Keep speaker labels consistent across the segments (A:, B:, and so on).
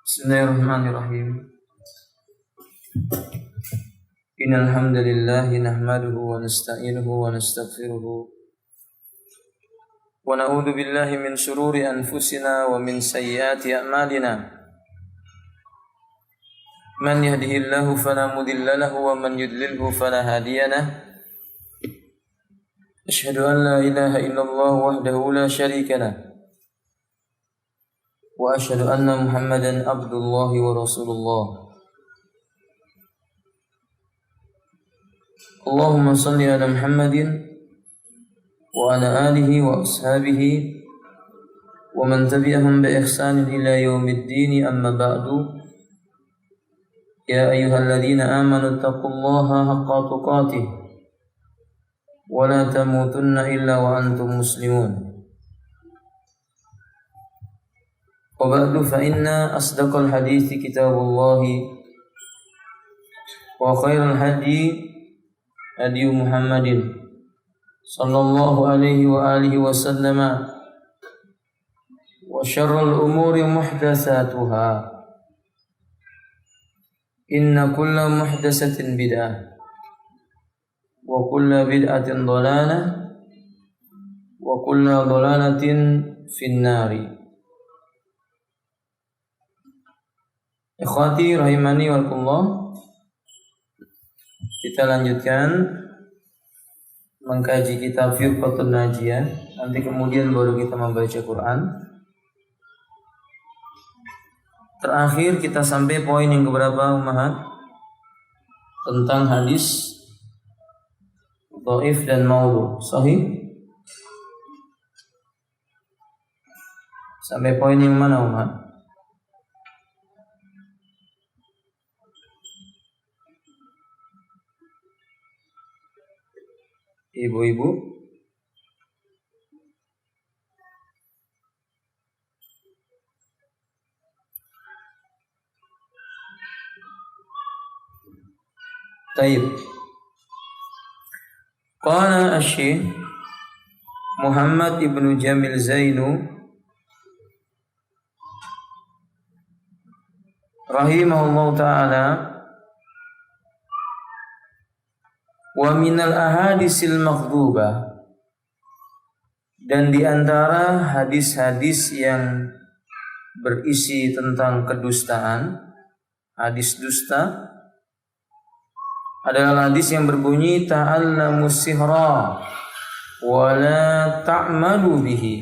A: Bismillahirrahmanirrahim. Innal hamdalillah nahmaduhu wa nasta'inuhu wa nastaghfiruh wa na'udzu billahi min shururi anfusina wa min sayyiati a'malina. Man yahdihillahu fala mudilla lahu wa man yudlilhu fala hadiya lahu. Asyhadu an la ilaha illallah wahdahu la syarika lahu. Wa asyhadu anna Muhammadan abdullahi wa rasulullah. Allahumma salli ala Muhammadin wa ala alihi wa ashabihi wa man tabi'ahum bi ihsanin ila yaumiddin, amma ba'du. Ya ayyuhalladzina amanu taqullaha haqqa tuqatih wa la tamutunna illa wa antum muslimun. Wa ba'du fa inna asdaqal hadithi kitabullahi wa khairal hadi hadi Muhammadin sallallahu alaihi wa alihi wa sallama wa syarrul umuri muhdatsatuha inna kulla muhdatsatin bid'ah wa kulla bid'atin dhalalah wa kulla dhalalatin finnari. Ikhwati rahimani walkumullah, kita lanjutkan mengkaji kitab Firqatun Najiyah. Nanti kemudian baru kita membaca Quran. Terakhir kita sampai poin yang keberapa, Ummahat? Tentang hadis dhaif dan maudhu. Sahih? Sampai poin yang mana, Ummahat? Ibu-ibu, taib. Qala asy-Syaikh Muhammad ibnu Jamil Zainu rahimahullahu ta'ala, wa minal ahadisil maghdubah, dan di antara hadis-hadis yang berisi tentang kedustaan, hadis dusta, adalah hadis yang berbunyi ta'allamus sihra wa la ta'malu bihi.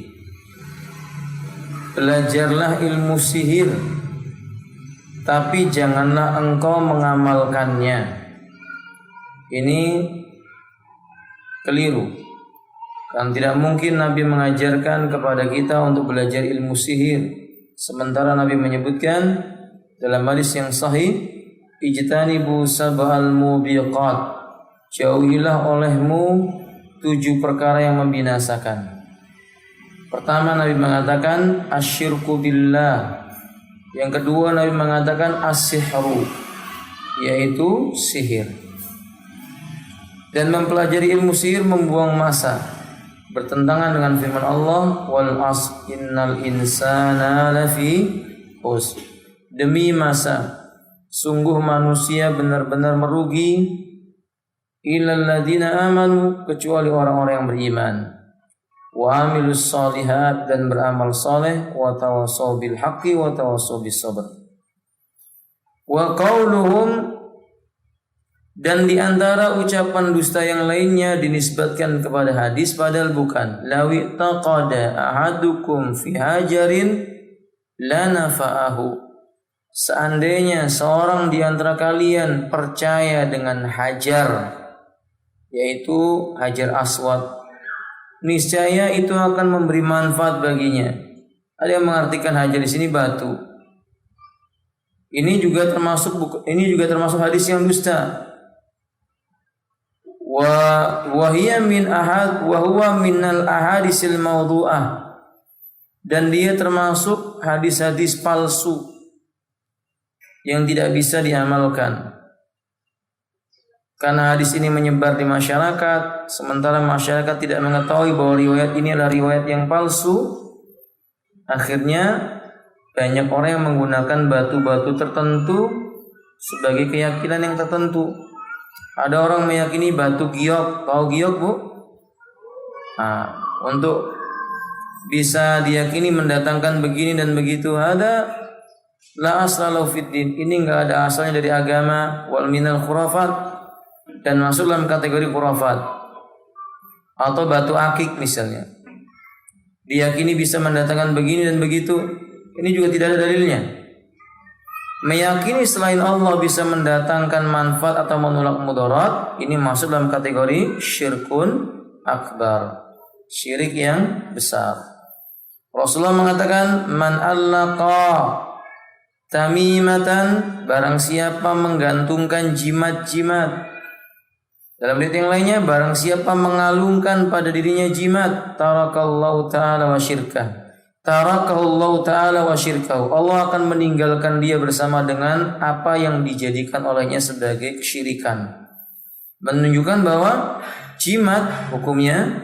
A: Belajarlah ilmu sihir, tapi janganlah engkau mengamalkannya. Ini keliru. Kan tidak mungkin Nabi mengajarkan kepada kita untuk belajar ilmu sihir, sementara Nabi menyebutkan dalam hadis yang sahih, ijtanibu sab'al mubiqat, jauhilah olehmu 7 perkara yang membinasakan. Pertama, Nabi mengatakan asyirku billah. Yang kedua, Nabi mengatakan as-sihru, yaitu sihir. Dan mempelajari ilmu sihir membuang masa, bertentangan dengan firman Allah, wal asr innal insana lafi khusr. Demi masa, sungguh manusia benar-benar merugi, illal ladzina amanu, kecuali orang-orang yang beriman, wa amilus shalihat, dan beramal saleh, wa tawassaw bil haqqi wa tawassaw bis sabr. Wa qauluhum, dan di antara ucapan dusta yang lainnya dinisbatkan kepada hadis padahal bukan. Lawi taqada ahadukum fi hajarin la nafa'ahu. Seandainya seorang di antara kalian percaya dengan hajar, yaitu hajar aswad, niscaya itu akan memberi manfaat baginya. Ada yang mengartikan hajar di sini batu. Ini juga termasuk hadis yang dusta. Wa hiya min ahad wa huwa minal ahadisil maudhu'ah, dan dia termasuk hadis-hadis palsu yang tidak bisa diamalkan. Karena hadis ini menyebar di masyarakat, sementara masyarakat tidak mengetahui bahwa riwayat ini adalah riwayat yang palsu, akhirnya banyak orang yang menggunakan batu-batu tertentu sebagai keyakinan yang tertentu. Ada orang meyakini batu giok, tahu giok Bu? Nah, untuk bisa diyakini mendatangkan begini dan begitu, ada la asla lahu fid din. Ini enggak ada asalnya dari agama, wal minal khurafat, dan masuk dalam kategori khurafat. Atau batu akik misalnya, diyakini bisa mendatangkan begini dan begitu, ini juga tidak ada dalilnya. Meyakini selain Allah bisa mendatangkan manfaat atau menolak mudarat, ini masuk dalam kategori syirkun akbar, syirik yang besar. Rasulullah mengatakan, man allaqa tamimatan, barang siapa menggantungkan jimat-jimat. Dalam ayat yang lainnya, barang siapa mengalungkan pada dirinya jimat, tarakallahu ta'ala wa syirkah. Tarakahullahu ta'ala wa syirkahu. Allah akan meninggalkan dia bersama dengan apa yang dijadikan olehnya sebagai kesyirikan. Menunjukkan bahwa jimat hukumnya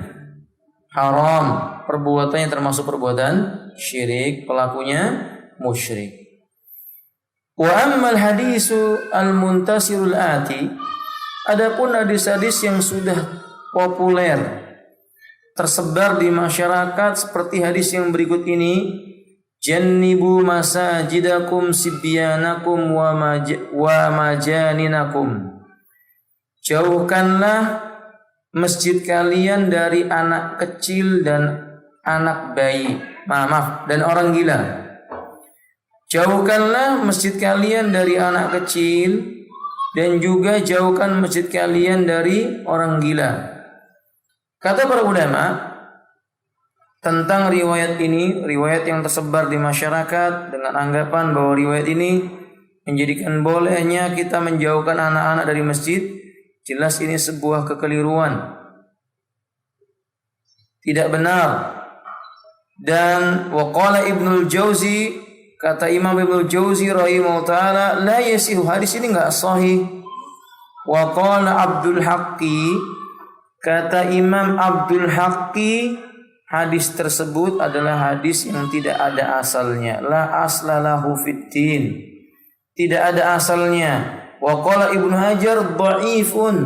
A: haram, perbuatannya termasuk perbuatan syirik, pelakunya musyrik. Wa ammal hadisu al-muntasirul ati, adapun hadis-hadis yang sudah populer tersebar di masyarakat seperti hadis yang berikut ini, jannibu masajidakum sibyanakum wa majaninakum, jauhkanlah masjid kalian dari anak kecil dan anak bayi, dan orang gila. Jauhkanlah masjid kalian dari anak kecil dan juga jauhkan masjid kalian dari orang gila. Kata para ulama tentang riwayat ini, riwayat yang tersebar di masyarakat dengan anggapan bahwa riwayat ini menjadikan bolehnya kita menjauhkan anak-anak dari masjid, jelas ini sebuah kekeliruan, tidak benar. Dan waqala Ibnul Jauzi, kata Imam Ibnul Jauzi rahimahullah taala, la yasihu, hadis ini enggak sahih. Waqala Abdul Haqqi, kata Imam Abdul Haqqi, hadis tersebut adalah hadis yang tidak ada asalnya. La aslalahu fiddin, tidak ada asalnya. Wa qala Ibnu Hajar dhaifun,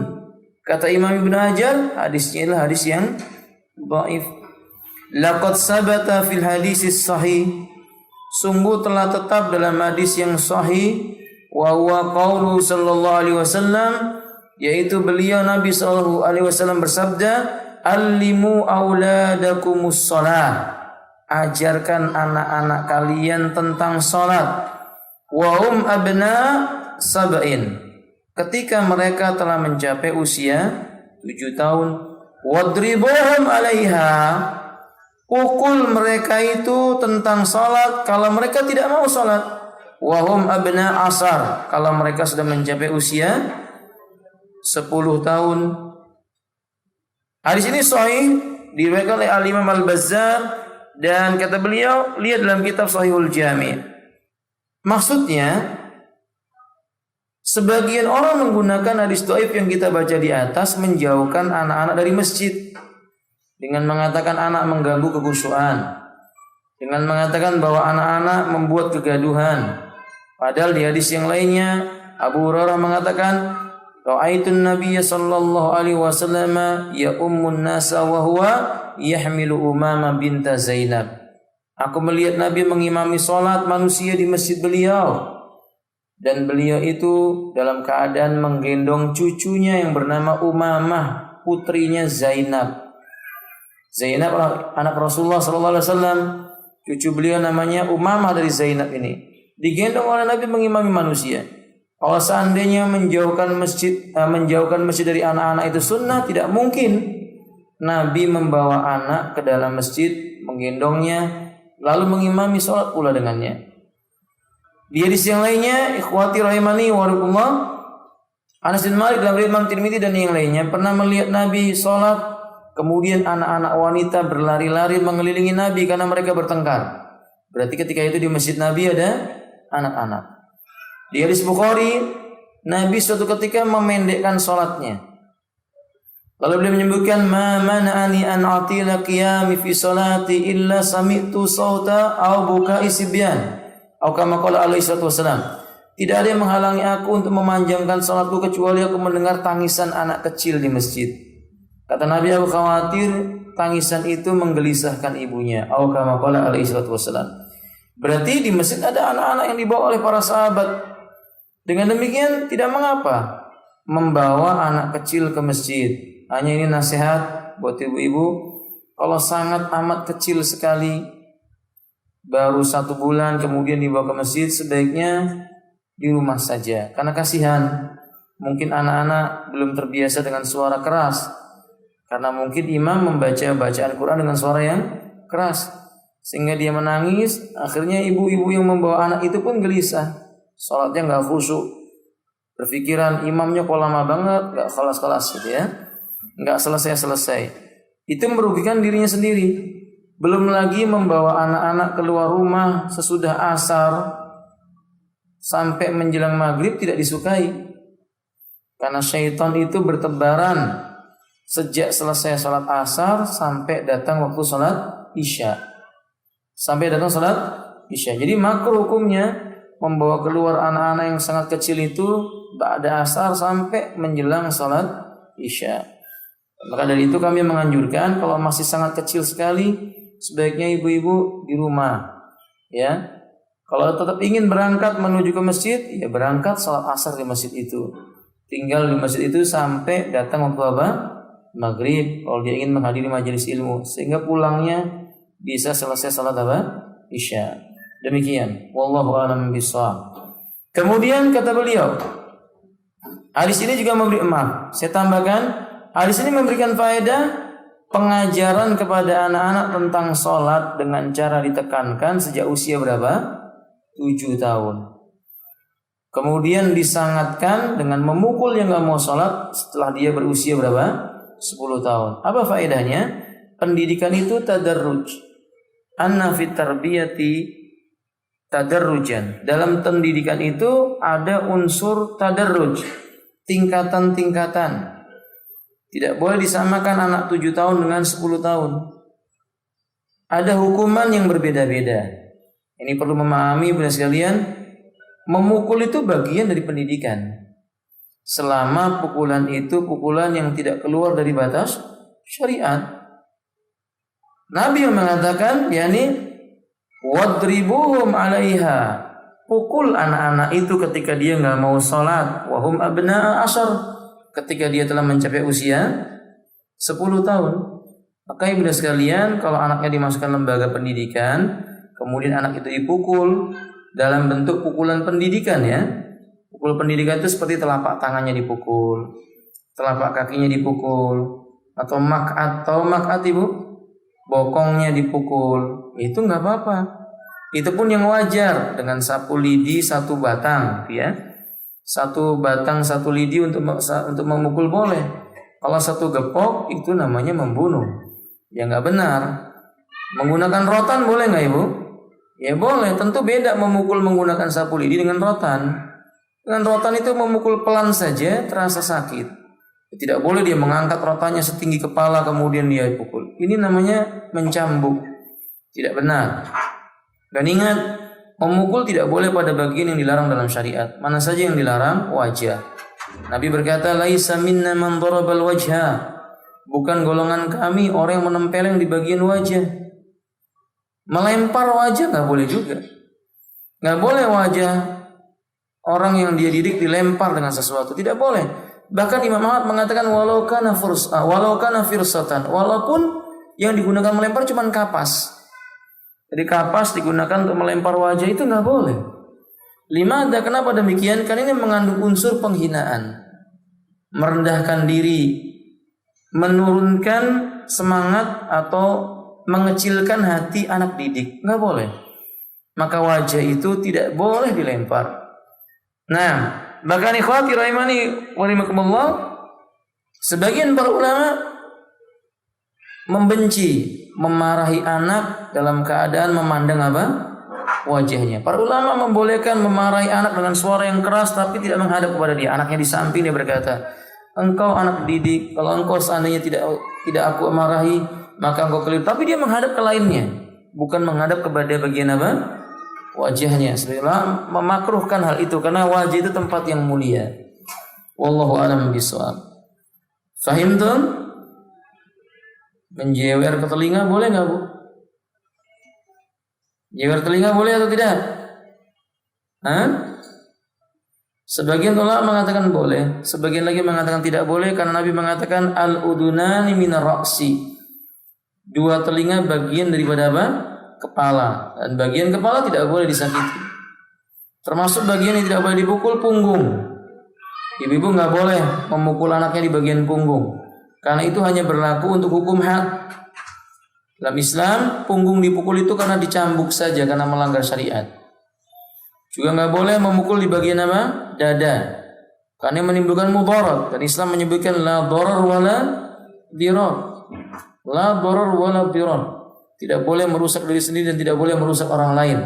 A: kata Imam Ibnu Hajar, hadisnya adalah hadis yang dhaif. Laqad sabata fil hadisis sahih, sungguh telah tetap dalam hadis yang sahih, wa huwa qaulu sallallahu alaihi wasallam, yaitu beliau Nabi sallallahu alaihi wasallam bersabda, allimu auladakumus shalah, ajarkan anak-anak kalian tentang salat, wa hum abna sab'in, ketika mereka telah mencapai usia 7 tahun, wadribuhum 'alaiha, pukul mereka itu tentang salat kalau mereka tidak mau salat, wa hum abna asar, kalau mereka sudah mencapai usia 10 tahun. Hadis ini sahih, diriwayatkan oleh Al-Imam Al-Bazzar, dan kata beliau, lihat dalam kitab Sahihul Jami'. Maksudnya, sebagian orang menggunakan hadis dhaif yang kita baca di atas menjauhkan anak-anak dari masjid dengan mengatakan anak mengganggu kekhusyuan, dengan mengatakan bahwa anak-anak membuat kegaduhan. Padahal di hadis yang lainnya Abu Hurairah mengatakan, ra'aitun nabiyya sallallahu alaihi wasallam ya ummun nasa wa huwa yahmilu Umamah binta Zainab. Aku melihat Nabi mengimami salat manusia di masjid beliau, dan beliau itu dalam keadaan menggendong cucunya yang bernama Umamah, putrinya Zainab. Zainab anak Rasulullah sallallahu alaihi wasallam, cucu beliau namanya Umamah dari Zainab ini. Digendong oleh Nabi mengimami manusia. Kalau seandainya menjauhkan masjid dari anak-anak itu sunnah, tidak mungkin Nabi membawa anak ke dalam masjid, menggendongnya, lalu mengimami sholat pula dengannya. Di hadis yang lainnya, ikhwati rahimani wa rahimakumullah, Anas bin Malik dalam riwayat Imam Tirmidzi dan yang lainnya pernah melihat Nabi sholat, kemudian anak-anak wanita berlari-lari mengelilingi Nabi karena mereka bertengkar. Berarti ketika itu di masjid Nabi ada anak-anak. Di hadis Bukhari, Nabi suatu ketika memendekkan salatnya. Lalu beliau menyebutkan, ma mana'ani an atila qiyami fi salati illa sami'tu sauta aw buka'i sibyan. Atau kama qala alaihi salatu wasalam, tidak ada yang menghalangi aku untuk memanjangkan salatku kecuali aku mendengar tangisan anak kecil di masjid. Kata Nabi, aku khawatir tangisan itu menggelisahkan ibunya. Atau kama qala alaihi salatu wasalam. Berarti di masjid ada anak-anak yang dibawa oleh para sahabat. Dengan demikian tidak mengapa membawa anak kecil ke masjid. Hanya ini nasihat buat ibu-ibu, kalau sangat amat kecil sekali, baru 1 bulan kemudian dibawa ke masjid, sebaiknya di rumah saja. Karena kasihan, mungkin anak-anak belum terbiasa dengan suara keras. Karena mungkin imam membaca bacaan Quran dengan suara yang keras, sehingga dia menangis. Akhirnya ibu-ibu yang membawa anak itu pun gelisah, salatnya nggak khusyuk, berpikiran imamnya kok lama banget, nggak kelas-kelas gitu ya, nggak selesai-selesai. Itu merugikan dirinya sendiri. Belum lagi membawa anak-anak keluar rumah sesudah asar sampai menjelang maghrib tidak disukai. Karena syaitan itu bertebaran sejak selesai salat asar sampai datang waktu salat isya. Jadi makruh hukumnya membawa keluar anak-anak yang sangat kecil itu ba'da asar sampai menjelang salat isya. Maka dari itu kami menganjurkan kalau masih sangat kecil sekali, sebaiknya ibu-ibu di rumah. Ya. Kalau tetap ingin berangkat menuju ke masjid, ya berangkat salat asar di masjid itu. Tinggal di masjid itu sampai datang waktu apa? Maghrib. Kalau dia ingin menghadiri majelis ilmu, sehingga pulangnya bisa selesai salat apa? Isya. Demikian. Wallahu a'lam bishawab. Kemudian kata beliau, hadis ini juga saya tambahkan, hadis ini memberikan faedah pengajaran kepada anak-anak tentang sholat dengan cara ditekankan sejak usia berapa? 7 tahun. Kemudian disangatkan dengan memukul yang gak mau sholat setelah dia berusia berapa? 10 tahun. Apa faedahnya? Pendidikan itu tadarruj. Anna fit tarbiyati tadarrujan. Dalam pendidikan itu ada unsur tadarruj, tingkatan-tingkatan. Tidak boleh disamakan anak 7 tahun dengan 10 tahun. Ada hukuman yang berbeda-beda. Ini perlu memahami Bunda sekalian, memukul itu bagian dari pendidikan. Selama pukulan itu pukulan yang tidak keluar dari batas syariat. Nabi yang mengatakan, yakni wadribuhum 'alaiha. Pukul anak-anak itu ketika dia enggak mau salat, wahum abna'a asyar, ketika dia telah mencapai usia 10 tahun. Maka ibu dan sekalian, kalau anaknya dimasukkan lembaga pendidikan, kemudian anak itu dipukul dalam bentuk pukulan pendidikan ya. Pukul pendidikan itu seperti telapak tangannya dipukul, telapak kakinya dipukul, atau makat ibu, bokongnya dipukul. Itu enggak apa-apa. Itu pun yang wajar, dengan sapu lidi 1 batang ya. 1 batang 1 lidi untuk memukul boleh. Kalau 1 gepok itu namanya membunuh. Ya enggak benar. Menggunakan rotan boleh enggak ibu? Ya boleh. Tentu beda memukul menggunakan sapu lidi dengan rotan. Dengan rotan itu memukul pelan saja terasa sakit. Tidak boleh dia mengangkat rotannya setinggi kepala kemudian dia pukul. Ini namanya mencambuk. Tidak benar. Dan ingat, memukul tidak boleh pada bagian yang dilarang dalam syariat. Mana saja yang dilarang? Wajah. Nabi berkata, laisa minna man darabal wajha. Bukan golongan kami orang yang menempeleng di bagian wajah. Melempar wajah enggak boleh juga. Enggak boleh wajah orang yang dia didik dilempar dengan sesuatu, tidak boleh. Bahkan Imam Ahmad mengatakan walau kana firsatan, walaupun yang digunakan melempar cuma kapas. Jadi kapas digunakan untuk melempar wajah itu enggak boleh. Limada, kenapa demikian? Karena ini mengandung unsur penghinaan, merendahkan diri, menurunkan semangat atau mengecilkan hati anak didik. Enggak boleh. Maka wajah itu tidak boleh dilempar. Nah, bahkan ikhwati rahimani wa rahimakumullah, sebagian para ulama membenci memarahi anak dalam keadaan memandang apa? Wajahnya. Para ulama membolehkan memarahi anak dengan suara yang keras tapi tidak menghadap kepada dia. Anaknya di samping, dia berkata, engkau anak didik, kalau engkau seandainya tidak aku marahi, maka engkau keliru. Tapi dia menghadap ke lainnya, bukan menghadap kepada bagian apa? wajahnya. Sebenarnya memakruhkan hal itu karena wajah itu tempat yang mulia. Wallahu a'lam bishawab. Fahimtum? Menjewer ke telinga boleh nggak, Bu? Jewer telinga boleh atau tidak? Hah? Sebagian ulama mengatakan boleh, sebagian lagi mengatakan tidak boleh karena Nabi mengatakan al-udunani minar ra'si. Dua telinga bagian daripada apa? Kepala. Dan bagian kepala tidak boleh disakiti. Termasuk bagian yang tidak boleh dipukul, punggung. Ibu-ibu nggak boleh memukul anaknya di bagian punggung. Karena itu hanya berlaku untuk hukum had. Dalam Islam, punggung dipukul itu karena dicambuk saja, karena melanggar syariat. Juga nggak boleh memukul di bagian apa? Dada. Karena menimbulkan mudarat. Dan Islam menyebutkan la darar wala dirar. La darar wala dirar. Tidak boleh merusak diri sendiri dan tidak boleh merusak orang lain.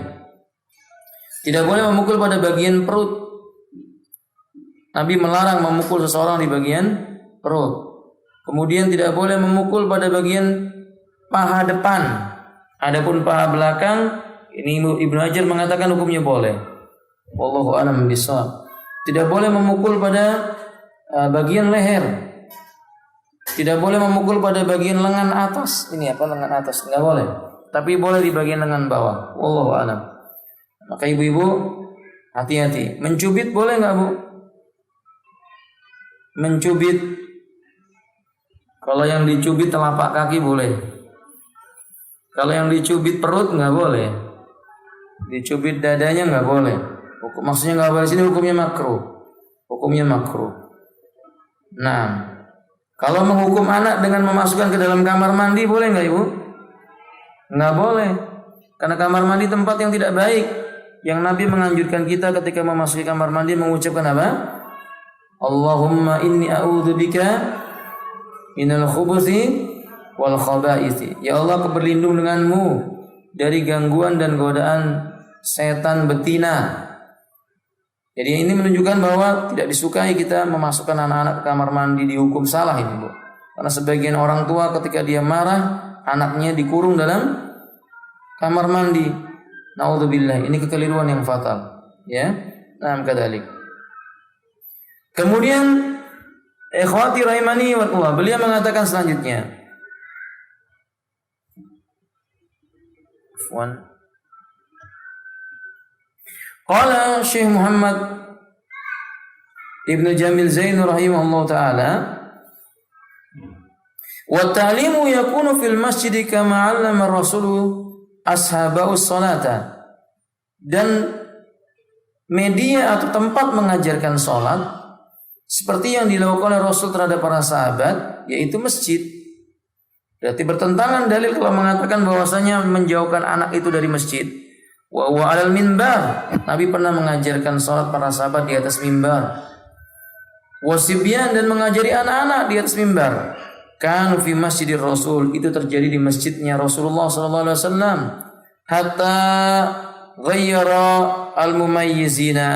A: Tidak boleh memukul pada bagian perut. Nabi melarang memukul seseorang di bagian perut. Kemudian tidak boleh memukul pada bagian paha depan. Adapun paha belakang, ini Ibnu Hajar mengatakan hukumnya boleh. Wallahu a'lam bishawab. Tidak boleh memukul pada bagian leher. Tidak boleh memukul pada bagian lengan atas. Ini apa lengan atas? Enggak boleh. Tapi boleh di bagian lengan bawah. Wallahu a'lam. Maka ibu-ibu hati-hati. Mencubit boleh enggak, Bu? Mencubit. Kalau yang dicubit telapak kaki boleh. Kalau yang dicubit perut nggak boleh. Dicubit dadanya nggak boleh. Maksudnya nggak boleh, sini hukumnya makruh. Hukumnya makruh. Nah, kalau menghukum anak dengan memasukkan ke dalam kamar mandi boleh nggak, Ibu? Nggak boleh. Karena kamar mandi tempat yang tidak baik. Yang Nabi menganjurkan kita ketika memasuki kamar mandi mengucapkan apa? Allahumma inni a'udzubika minal khubuthi wal khabaithi. Ya Allah, aku berlindung denganmu dari gangguan dan godaan setan betina. Jadi ini menunjukkan bahwa tidak disukai kita memasukkan anak-anak ke kamar mandi, dihukum salah ini, Bu. Karena sebagian orang tua ketika dia marah, anaknya dikurung dalam kamar mandi. Naudzubillah, ini kekeliruan yang fatal. Ya, nah kadzalik. Kemudian ikhwati rahimani wa Allah, beliau mengatakan selanjutnya. Qala Syekh Muhammad Ibnu Jamil Zain rahimahullah taala, wa ta'limu yakunu fil masjid kama 'allama ar-rasul ashabahu salata. Dan media atau tempat mengajarkan salat seperti yang dilakukan oleh Rasul terhadap para sahabat, yaitu masjid. Berarti bertentangan dalil kalau mengatakan bahwasanya menjauhkan anak itu dari masjid. Wa huwa 'alal minbar. Nabi pernah mengajarkan salat para sahabat di atas mimbar. Wasibyan, dan mengajari anak-anak di atas mimbar. Kanu fi masjidir Rasul, itu terjadi di masjidnya Rasulullah sallallahu alaihi wasallam. Hatta ghayyara al-mumayyizina,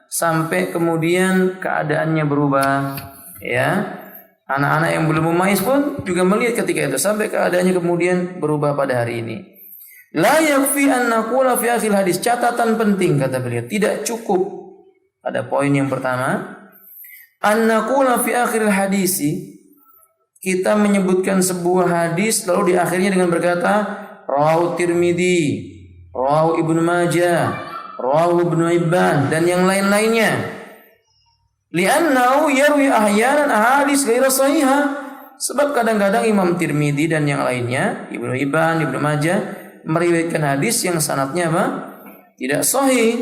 A: sampai kemudian keadaannya berubah, ya. Anak-anak yang belum mumayyiz pun juga melihat ketika itu, sampai keadaannya kemudian berubah pada hari ini. La yakfi an naqula fi akhir hadis. Catatan penting kata beliau, tidak cukup pada poin yang pertama, an naqula fi akhir hadisi, kita menyebutkan sebuah hadis lalu di akhirnya dengan berkata rawahu Tirmidzi, rawahu Ibnu Majah, rawahu Ibnu Hibban, dan yang lain-lainnya. Li'annahu yarwi ahyanan ahadits ghairu shahihah. Sebab kadang-kadang Imam Tirmidzi dan yang lainnya, Ibnu Hibban, Ibnu Majah, meriwayatkan hadis yang sanadnya apa? Tidak sahih.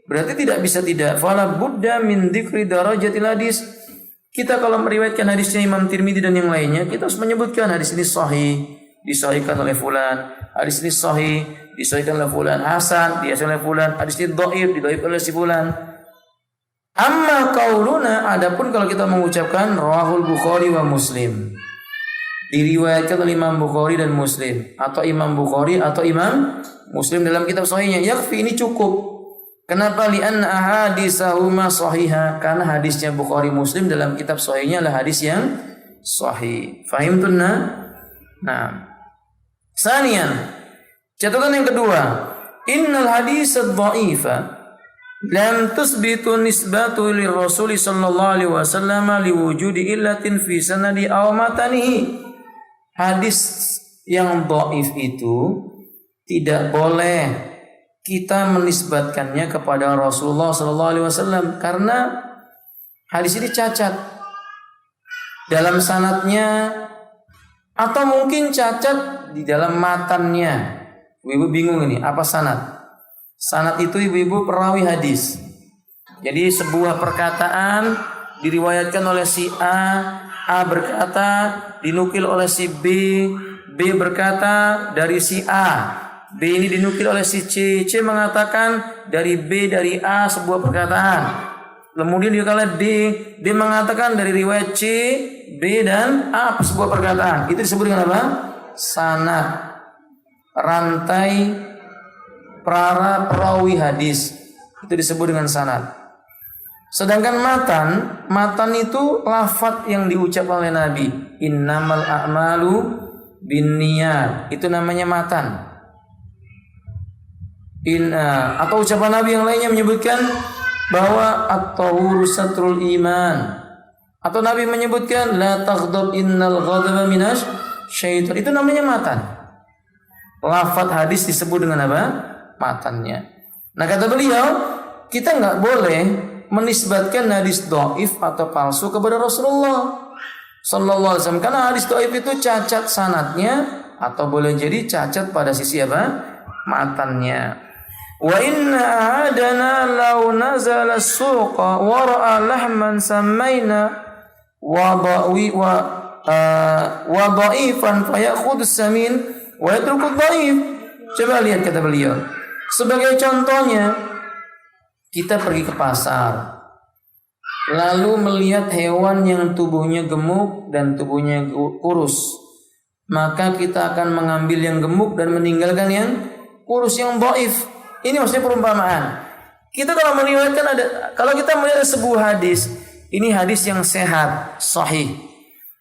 A: Berarti tidak bisa tidak. Fala budda min dzikri darajatil hadis. Kita kalau meriwayatkan hadisnya Imam Tirmidzi dan yang lainnya, kita harus menyebutkan hadis ini sahih, disahihkan oleh fulan. Hadis ini sahih, disahihkan oleh fulan. Hasan, disahihkan oleh fulan. Hadis ini dhaif, didhaifkan oleh si fulan. Amma qauluna, adapun kalau kita mengucapkan rawahul Bukhari wa Muslim, diriwayatkan oleh Imam Bukhari dan Muslim, atau Imam Bukhari atau Imam Muslim dalam kitab sahihnya, yakfi, ini cukup. Kenapa? Li'anna ahaditsahuma sahihah, karena hadisnya Bukhari Muslim dalam kitab sahihnya adalah hadis yang sahih. Fahimtunna? Nah. Sanian, catatan yang kedua, innal hadits ad-dha'ifa lam tusbitu nisbatu lirrasul sallallahu alaihi wasallam liwujudi illatin fi sanadi aw matanihi. Hadis yang dhaif itu tidak boleh kita menisbatkannya kepada Rasulullah sallallahu alaihi wasallam karena hadis ini cacat dalam sanadnya atau mungkin cacat di dalam matannya. Ibu bingung ini, apa sanad? Sanad itu ibu-ibu perawi hadis. Jadi sebuah perkataan diriwayatkan oleh si A berkata dinukil oleh si B berkata dari si A. B ini dinukil oleh si C mengatakan dari B dari A sebuah perkataan. Kemudian dia kala D mengatakan dari riwayat C, B dan A sebuah perkataan. Itu disebut dengan apa? Sanad. Rantai para perawi hadis. Itu disebut dengan sanad. Sedangkan matan itu lafaz yang diucap oleh Nabi. Innamal a'malu binniyat. Itu namanya matan. Atau ucapan Nabi yang lainnya menyebutkan bahwa at-tahuru satrul iman. Atau Nabi menyebutkan la taghdab innal ghadaba minasy syaitan. Itu namanya matan. Lafaz hadis disebut dengan apa? Matannya. Nah kata beliau, kita enggak boleh menisbatkan hadis dhaif atau palsu kepada Rasulullah sallallahu alaihi wasallam karena hadis dhaif itu cacat sanadnya atau boleh jadi cacat pada sisi apa? Matannya. Wa inna ahadana law nazala as-suqa wa ra'a lahman sammayna wa dha'ifan fayakhudhu as-samin wa yatruku ad-dha'if. Coba lihat kata beliau. Sebagai contohnya, kita pergi ke pasar, lalu melihat hewan yang tubuhnya gemuk dan tubuhnya kurus, maka kita akan mengambil yang gemuk dan meninggalkan yang kurus, yang dhaif. Ini maksudnya perumpamaan. Kita kalau kita melihat sebuah hadis, ini hadis yang sehat, sahih,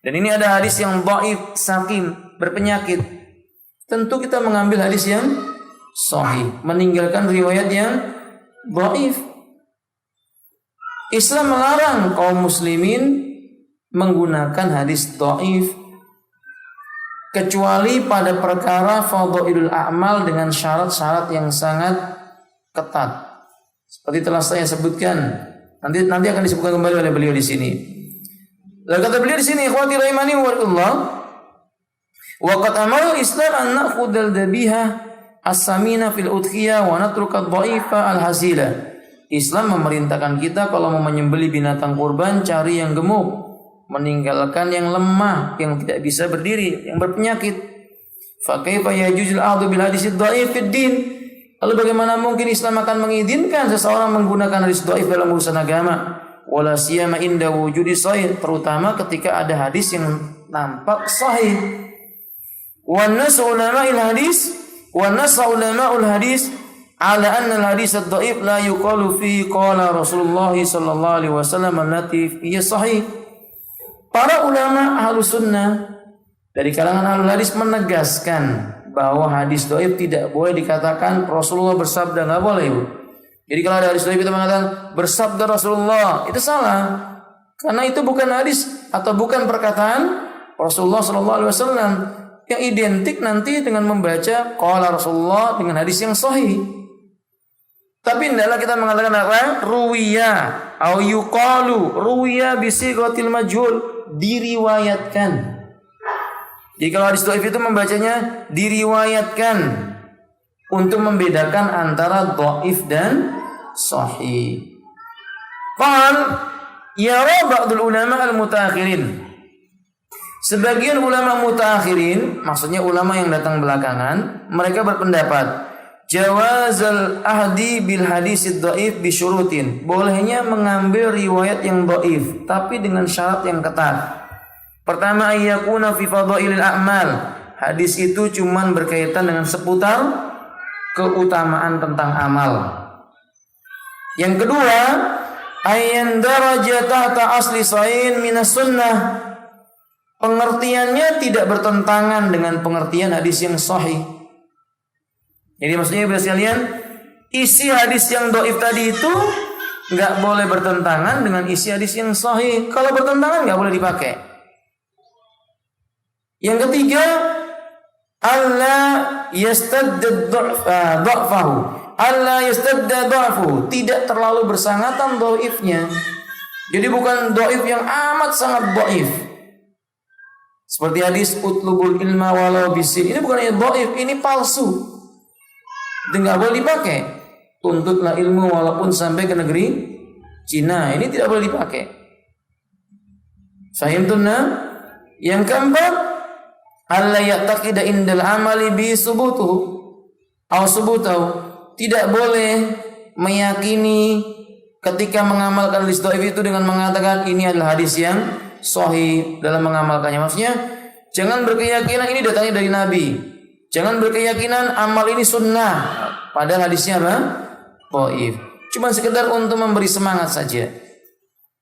A: dan ini ada hadis yang dhaif, sakim, berpenyakit. Tentu kita mengambil hadis yang sahih, meninggalkan riwayat yang dhaif. Islam melarang kaum muslimin menggunakan hadis dhaif kecuali pada perkara fadhailul a'mal dengan syarat-syarat yang sangat ketat. Seperti telah saya sebutkan, nanti akan disebutkan kembali oleh beliau di sini. Lalu kata beliau di sini, ikhwati rahimani wa rahimakumullah, wa qad amara al-Islam an na'khudhal dhabiha as-samina fil udhiyah wa natruka ad-dha'ifa al-hazila. Islam memerintahkan kita kalau mau menyembelih binatang kurban cari yang gemuk, meninggalkan yang lemah, yang tidak bisa berdiri, yang berpenyakit. Fa kaifa yajuzul a'dhu bil hadis ad-dha'if fid din? Lalu bagaimana mungkin Islam akan mengizinkan seseorang menggunakan hadis dhaif dalam urusan agama? Wala siyama inda wujudi sahih, terutama ketika ada hadis yang nampak sahih. Wa nasu ulama'il hadis wa nasa ulama'ul hadis ala anna al-hadis ad-dhaif la yuqalu fi qala Rasulullah sallallahu alaihi wasallam allati hiya sahih. Para ulama Ahlus Sunnah dari kalangan Ahlul Hadis menegaskan bahwa hadis dhaif tidak boleh dikatakan Rasulullah bersabda, enggak boleh, Ibu. Jadi kalau ada hadis dhaif itu mengatakan bersabda Rasulullah, itu salah. Karena itu bukan hadis atau bukan perkataan Rasulullah sallallahu alaihi wasallam yang identik nanti dengan membaca qala Rasulullah dengan hadis yang sahih. Tapi hendaklah kita mengatakan apa? Ruwiya au yuqalu ruwiya bi sighatil majhul, diriwayatkan. Jadi kalau hadis dhaif itu membacanya diriwayatkan untuk membedakan antara dhaif dan sahih. Qal yara ba'dul ulama al-mutaakhirin. Sebagian ulama mutaakhirin, maksudnya ulama yang datang belakangan, mereka berpendapat jawazal ahdi bil hadisid dhaif bi syurutin. Bolehnya mengambil riwayat yang dhaif tapi dengan syarat yang ketat. Pertama, ayyakuna fi fadhailil a'mal. Hadis itu cuman berkaitan dengan seputar keutamaan tentang amal. Yang kedua, ayyan darajata ta asli sahin minas sunnah. Pengertiannya tidak bertentangan dengan pengertian hadis yang sahih. Jadi maksudnya Ibu sekalian, isi hadis yang dhaif tadi itu nggak boleh bertentangan dengan isi hadis yang sahih. Kalau bertentangan nggak boleh dipakai. Yang ketiga, alla yastadda dha'fahu. Alla yastadda dha'fuhu, tidak terlalu bersangatan dhaifnya. Jadi bukan dhaif yang amat sangat dhaif. Seperti hadis utlubul ilma walau bisin. Ini bukan dhaif, ini palsu. Itu nggak boleh dipakai. Tuntutlah ilmu walaupun sampai ke negeri Cina. Ini tidak boleh dipakai. Fahimtunna? Yang keempat, alla ya'taqida indal amali bi subutuhu aw subutahu. Tidak boleh meyakini ketika mengamalkan hadis dhaif itu dengan mengatakan ini adalah hadis yang sahih dalam mengamalkannya. Maksudnya jangan berkeyakinan ini datangnya dari Nabi. Jangan berkeyakinan amal ini sunnah. Padahal hadisnya apa? Dhaif. Cuma sekedar untuk memberi semangat saja.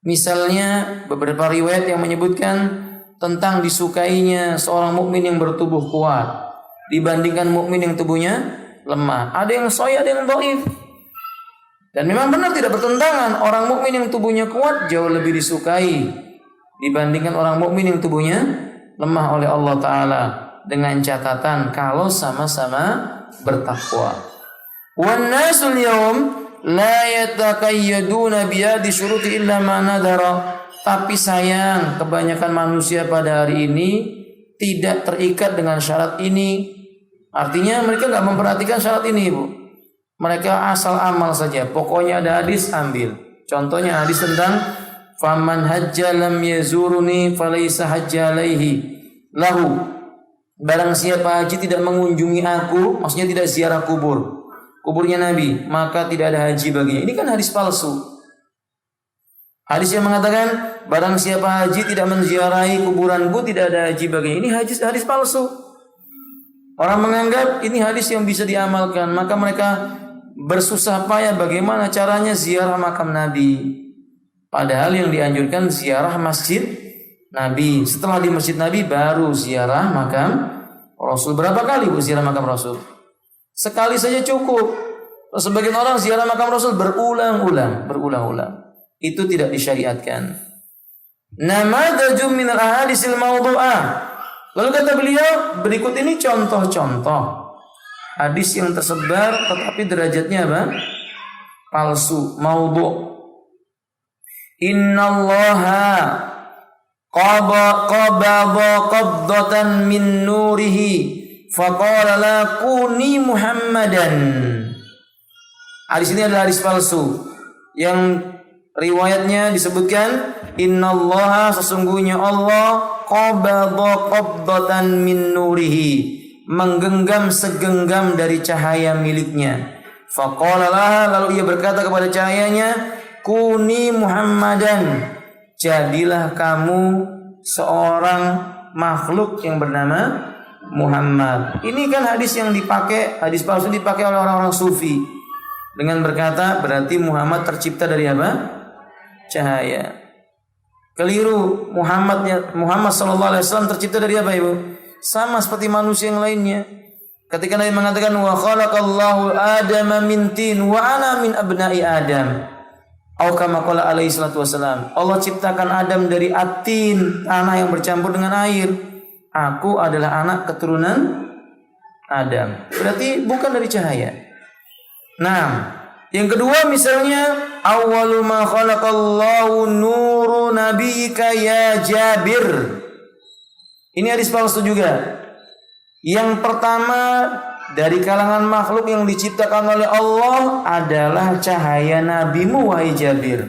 A: Misalnya beberapa riwayat yang menyebutkan tentang disukainya seorang mukmin yang bertubuh kuat dibandingkan mukmin yang tubuhnya lemah. Ada yang sahih, ada yang dhaif. Dan memang benar tidak bertentangan, orang mukmin yang tubuhnya kuat jauh lebih disukai dibandingkan orang mukmin yang tubuhnya lemah oleh Allah Ta'ala, dengan catatan kalau sama-sama bertakwa. Wan nasul yaum la yataqayyaduna biyadi syuruti illa ma nadara. Tapi sayang, kebanyakan manusia pada hari ini tidak terikat dengan syarat ini. Artinya mereka nggak memperhatikan syarat ini, Ibu. Mereka asal amal saja. Pokoknya ada hadis ambil. Contohnya hadis tentang faman hajja lam yazuruni falaysa hajja alaihi lahu. Barang siapa haji tidak mengunjungi aku, maksudnya tidak ziarah kuburnya Nabi, maka tidak ada haji baginya. Ini kan hadis palsu. Hadis yang mengatakan barang siapa haji tidak menziarahi kuburanku, tidak ada haji baginya. Ini hadis palsu. Orang menganggap ini hadis yang bisa diamalkan, maka mereka bersusah payah bagaimana caranya ziarah makam Nabi. Padahal yang dianjurkan ziarah masjid Nabi. Setelah di masjid Nabi baru ziarah makam Rasul. Berapa kali Bu ziarah makam Rasul? Sekali saja cukup. Sebagian orang ziarah makam Rasul berulang-ulang. Itu tidak disyariatkan. Namadajum minal ahadisil mawdu'ah. Lalu kata beliau, berikut ini contoh-contoh hadis yang tersebar tetapi derajatnya apa? Palsu, maudhu'. Innallaha qabada qabdatan min nurihi faqala la kuni Muhammadan. Hadis ini adalah hadis palsu yang riwayatnya disebutkan innallaha, sesungguhnya Allah qabada qabdatan min nurihi, menggenggam segenggam dari cahaya miliknya. Faqala laha, lalu ia berkata kepada cahayanya, kuni Muhammadan, jadilah kamu seorang makhluk yang bernama Muhammad. Ini kan hadis yang dipakai, hadis palsu dipakai oleh orang-orang sufi dengan berkata berarti Muhammad tercipta dari apa? Cahaya. Keliru. Muhammad sallallahu alaihi wasallam tercipta dari apa, Ibu? Sama seperti manusia yang lainnya. Ketika Nabi mengatakan wa khalaqallahu Adama min tin wa ana min abna'i Adam. Atau kama qala alaihi salatu wasalam. Allah ciptakan Adam dari atin, tanah yang bercampur dengan air. Aku adalah anak keturunan Adam. Berarti bukan dari cahaya. Nah, yang kedua misalnya awwalu ma khalaqallahu nuru nabiyyika ya Jabir. Ini hadis palsu juga. Yang pertama dari kalangan makhluk yang diciptakan oleh Allah adalah cahaya nabimu wahai Jabir.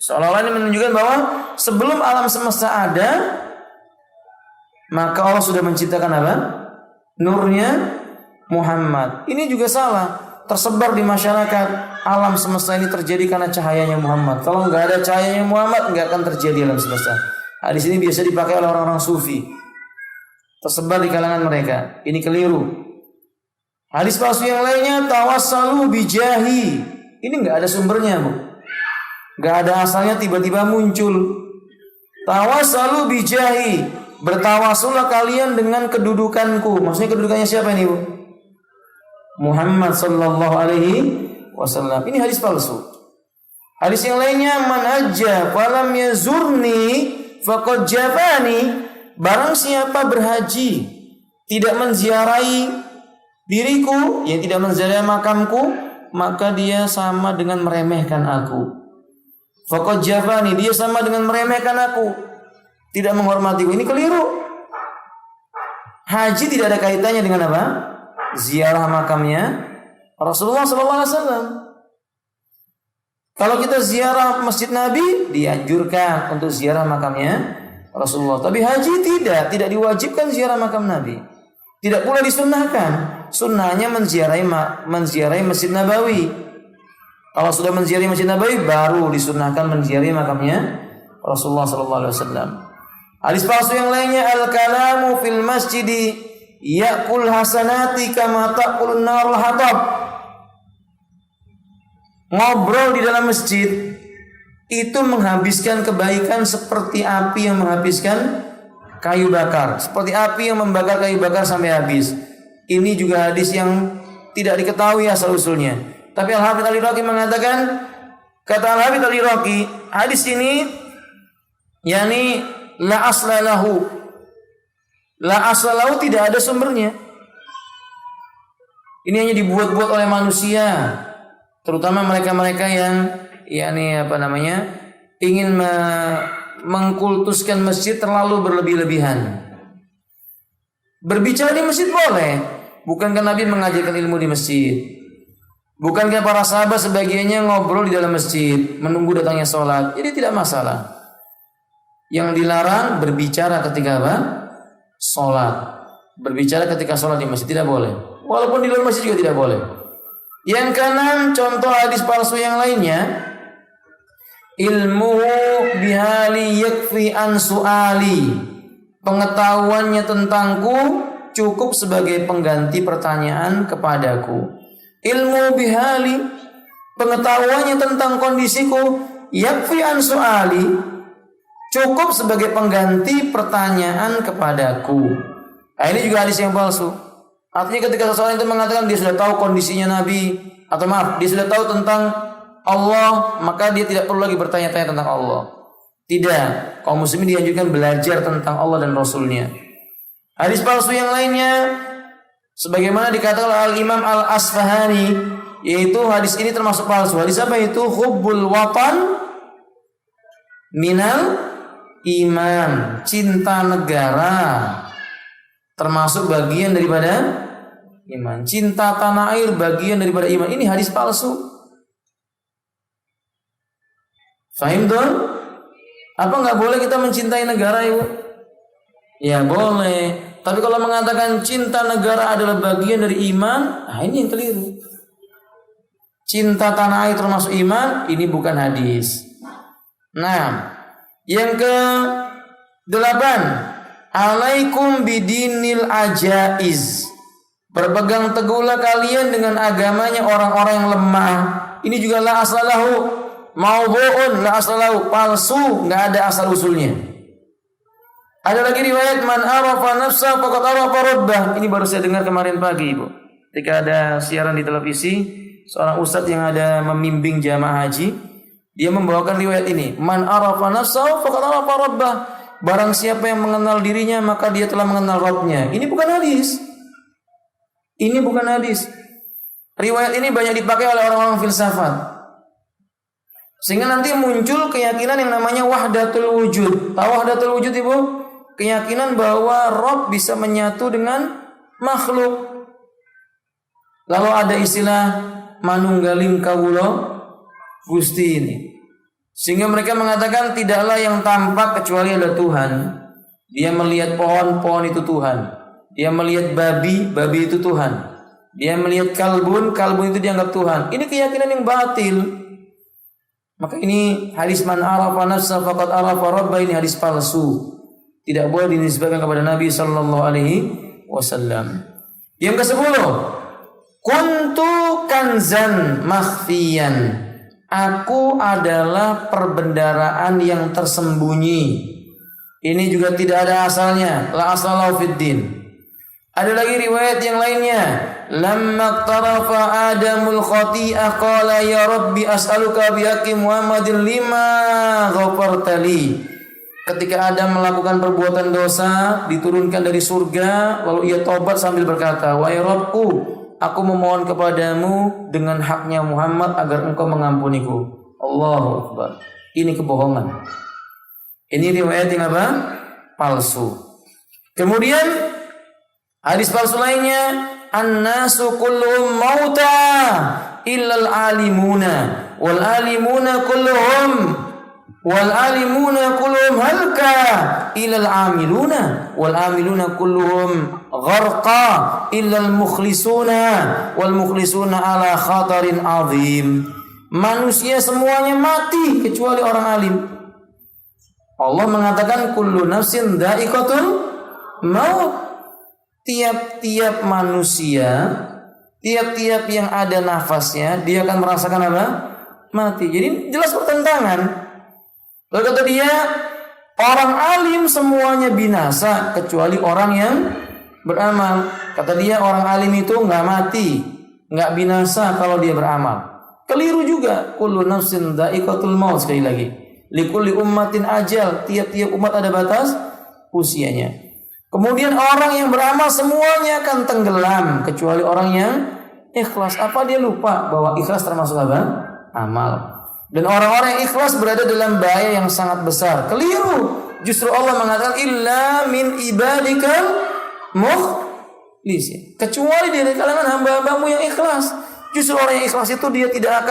A: Seolah-olah ini menunjukkan bahwa sebelum alam semesta ada maka Allah sudah menciptakan apa? Nurnya Muhammad. Ini juga salah. Tersebar di masyarakat, alam semesta ini terjadi karena cahayanya Muhammad. Kalau nggak ada cahayanya Muhammad, nggak akan terjadi alam semesta. Hadis ini biasa dipakai oleh orang-orang sufi. Tersebar di kalangan mereka. Ini keliru. Hadis palsu yang lainnya tawassalu bijahi. Ini nggak ada sumbernya, Bu. Nggak ada asalnya, tiba-tiba muncul. Tawassalu bijahi. Bertawasullah kalian dengan kedudukanku. Maksudnya kedudukannya siapa ini, Bu? Muhammad sallallahu alaihi wasallam. Ini hadis palsu. Hadis yang lainnya, man hajja falam yazurni faqad jafani. Barang siapa berhaji tidak menziarahi diriku, yang tidak menziarahi makamku, maka dia sama dengan meremehkan aku. Faqad jafani, dia sama dengan meremehkan aku, tidak menghormatiku. Ini keliru. Haji tidak ada kaitannya dengan apa? Ziarah makamnya Rasulullah SAW. Kalau kita ziarah masjid Nabi, dianjurkan untuk ziarah makamnya Rasulullah. Tapi haji tidak diwajibkan ziarah makam Nabi. Tidak pula disunnahkan. Sunnahnya menziarahi Masjid Nabawi. Kalau sudah menziarahi Masjid Nabawi, baru disunnahkan menziarahi makamnya Rasulullah SAW. Hadis palsu yang lainnya, al-kalamu fil masjidi ya'kul hasanati kama ta'kulun narul hatab. Ngobrol di dalam masjid itu menghabiskan kebaikan seperti api yang menghabiskan kayu bakar, seperti api yang membakar kayu bakar sampai habis. Ini juga hadis yang tidak diketahui asal usulnya. Tapi Al-Hafidz Al-Iraqi mengatakan, kata Al-Hafidz Al-Iraqi, hadis ini yakni la aslalahu. La aslalahu tidak ada sumbernya. Ini hanya dibuat-buat oleh manusia, terutama mereka-mereka yang ingin mengkultuskan masjid terlalu berlebih-lebihan. Berbicara di masjid boleh. Bukankah Nabi mengajarkan ilmu di masjid? Bukankah para sahabat sebagiannya ngobrol di dalam masjid menunggu datangnya sholat? Jadi tidak masalah. Yang dilarang berbicara ketika apa? Sholat. Berbicara ketika sholat di masjid tidak boleh. Walaupun di luar masjid juga tidak boleh. Yang keenam, contoh hadis palsu yang lainnya, ilmuhu bihali yakfi an su'ali. Pengetahuannya tentangku cukup sebagai pengganti pertanyaan kepadaku. Ilmu bihali, pengetahuannya tentang kondisiku, yakfi an su'ali, cukup sebagai pengganti pertanyaan kepadaku. Nah, ini juga hadis yang palsu. Artinya ketika seseorang itu mengatakan dia sudah tahu kondisinya Nabi, atau maaf, dia sudah tahu tentang Allah, maka dia tidak perlu lagi bertanya-tanya tentang Allah. Tidak, kaum muslimin dianjurkan belajar tentang Allah dan Rasulnya. Hadis palsu yang lainnya, sebagaimana dikatakan oleh Al-Imam Al-Asfahani, yaitu hadis ini termasuk palsu. Hadis apa itu? Hubbul watan minal iman. Cinta negara termasuk bagian daripada iman. Cinta tanah air bagian daripada iman. Ini hadis palsu. Fahim tuh? Apa nggak boleh kita mencintai negara, Ibu? Ya boleh. Tapi kalau mengatakan cinta negara adalah bagian dari iman, nah ini yang keliru. Cinta tanah air termasuk iman, ini bukan hadis. Nah, yang ke-8, alaikum bidinil ajaiz. Berpegang teguhlah kalian dengan agamanya orang-orang yang lemah. Ini juga la asalahu, maudu'un, la asalahu, palsu, enggak ada asal usulnya. Ada lagi riwayat man arafa nafsa faqad arafa rabbah. Ini baru saya dengar kemarin pagi, Ibu. Ketika ada siaran di televisi, seorang ustadz yang ada membimbing jamaah haji, dia membawakan riwayat ini, man arafa nafsa faqad arafa rabbah. Barang siapa yang mengenal dirinya, maka dia telah mengenal Rabbnya. Ini bukan hadis. Ini bukan hadis. Riwayat ini banyak dipakai oleh orang-orang filsafat, sehingga nanti muncul keyakinan yang namanya wahdatul wujud. Tahu wahdatul wujud, Ibu? Keyakinan bahwa Rabb bisa menyatu dengan makhluk. Lalu ada istilah manunggaling kawula Gusti ini. Sehingga mereka mengatakan tidaklah yang tampak kecuali ada Tuhan. Dia melihat pohon itu Tuhan. Dia melihat babi itu Tuhan. Dia melihat kalbun itu dianggap Tuhan. Ini keyakinan yang batil. Maka ini hadis man arafa nafsa faqad arafa rabbah, ini hadis palsu. Tidak boleh dinisbahkan kepada Nabi sallallahu alaihi wasallam. Yang ke-10, kuntu kanzan makhfiyan. Aku adalah perbendaraan yang tersembunyi. Ini juga tidak ada asalnya. La asalahu fid din. Ada lagi riwayat yang lainnya, lamma tarafa adamul khati'ah qala ya rabbi as'aluka bihaqqi Muhammadin lima ghafartali. Ketika Adam melakukan perbuatan dosa, diturunkan dari surga, lalu ia tobat sambil berkata, wahai Rabbku, aku memohon kepadamu dengan haknya Muhammad agar engkau mengampuniku. Allahu Akbar. Ini kebohongan. Ini riwayat yang apa? Palsu. Kemudian hadis palsu lainnya, an-nasu kulluhum mauta illal alimuna wal alimuna kulluhum halka illal amiluna wal amiluna kulluhum gharqa illal mukhlisuna wal mukhlisuna ala khatarin azim. Manusia semuanya mati kecuali orang alim. Allah mengatakan kullu nafsin dha'iqatul maut. Tiap-tiap manusia, tiap-tiap yang ada nafasnya, dia akan merasakan apa? Mati. Jadi jelas pertentangan. Lalu kata dia, orang alim semuanya binasa kecuali orang yang beramal. Kata dia, orang alim itu nggak mati, nggak binasa kalau dia beramal. Keliru juga. Kullu nafsin dha'iqatul maut, sekali lagi. Likulli ummatin ajal, tiap-tiap umat ada batas usianya. Kemudian orang yang beramal semuanya akan tenggelam kecuali orang yang ikhlas. Apa dia lupa bahwa ikhlas termasuk apa? Amal. Dan orang-orang yang ikhlas berada dalam bahaya yang sangat besar. Keliru. Justru Allah mengatakan illa min ibadikal mukhlisin. Kecuali dari kalangan hamba-hambamu yang ikhlas. Justru orang yang ikhlas itu dia tidak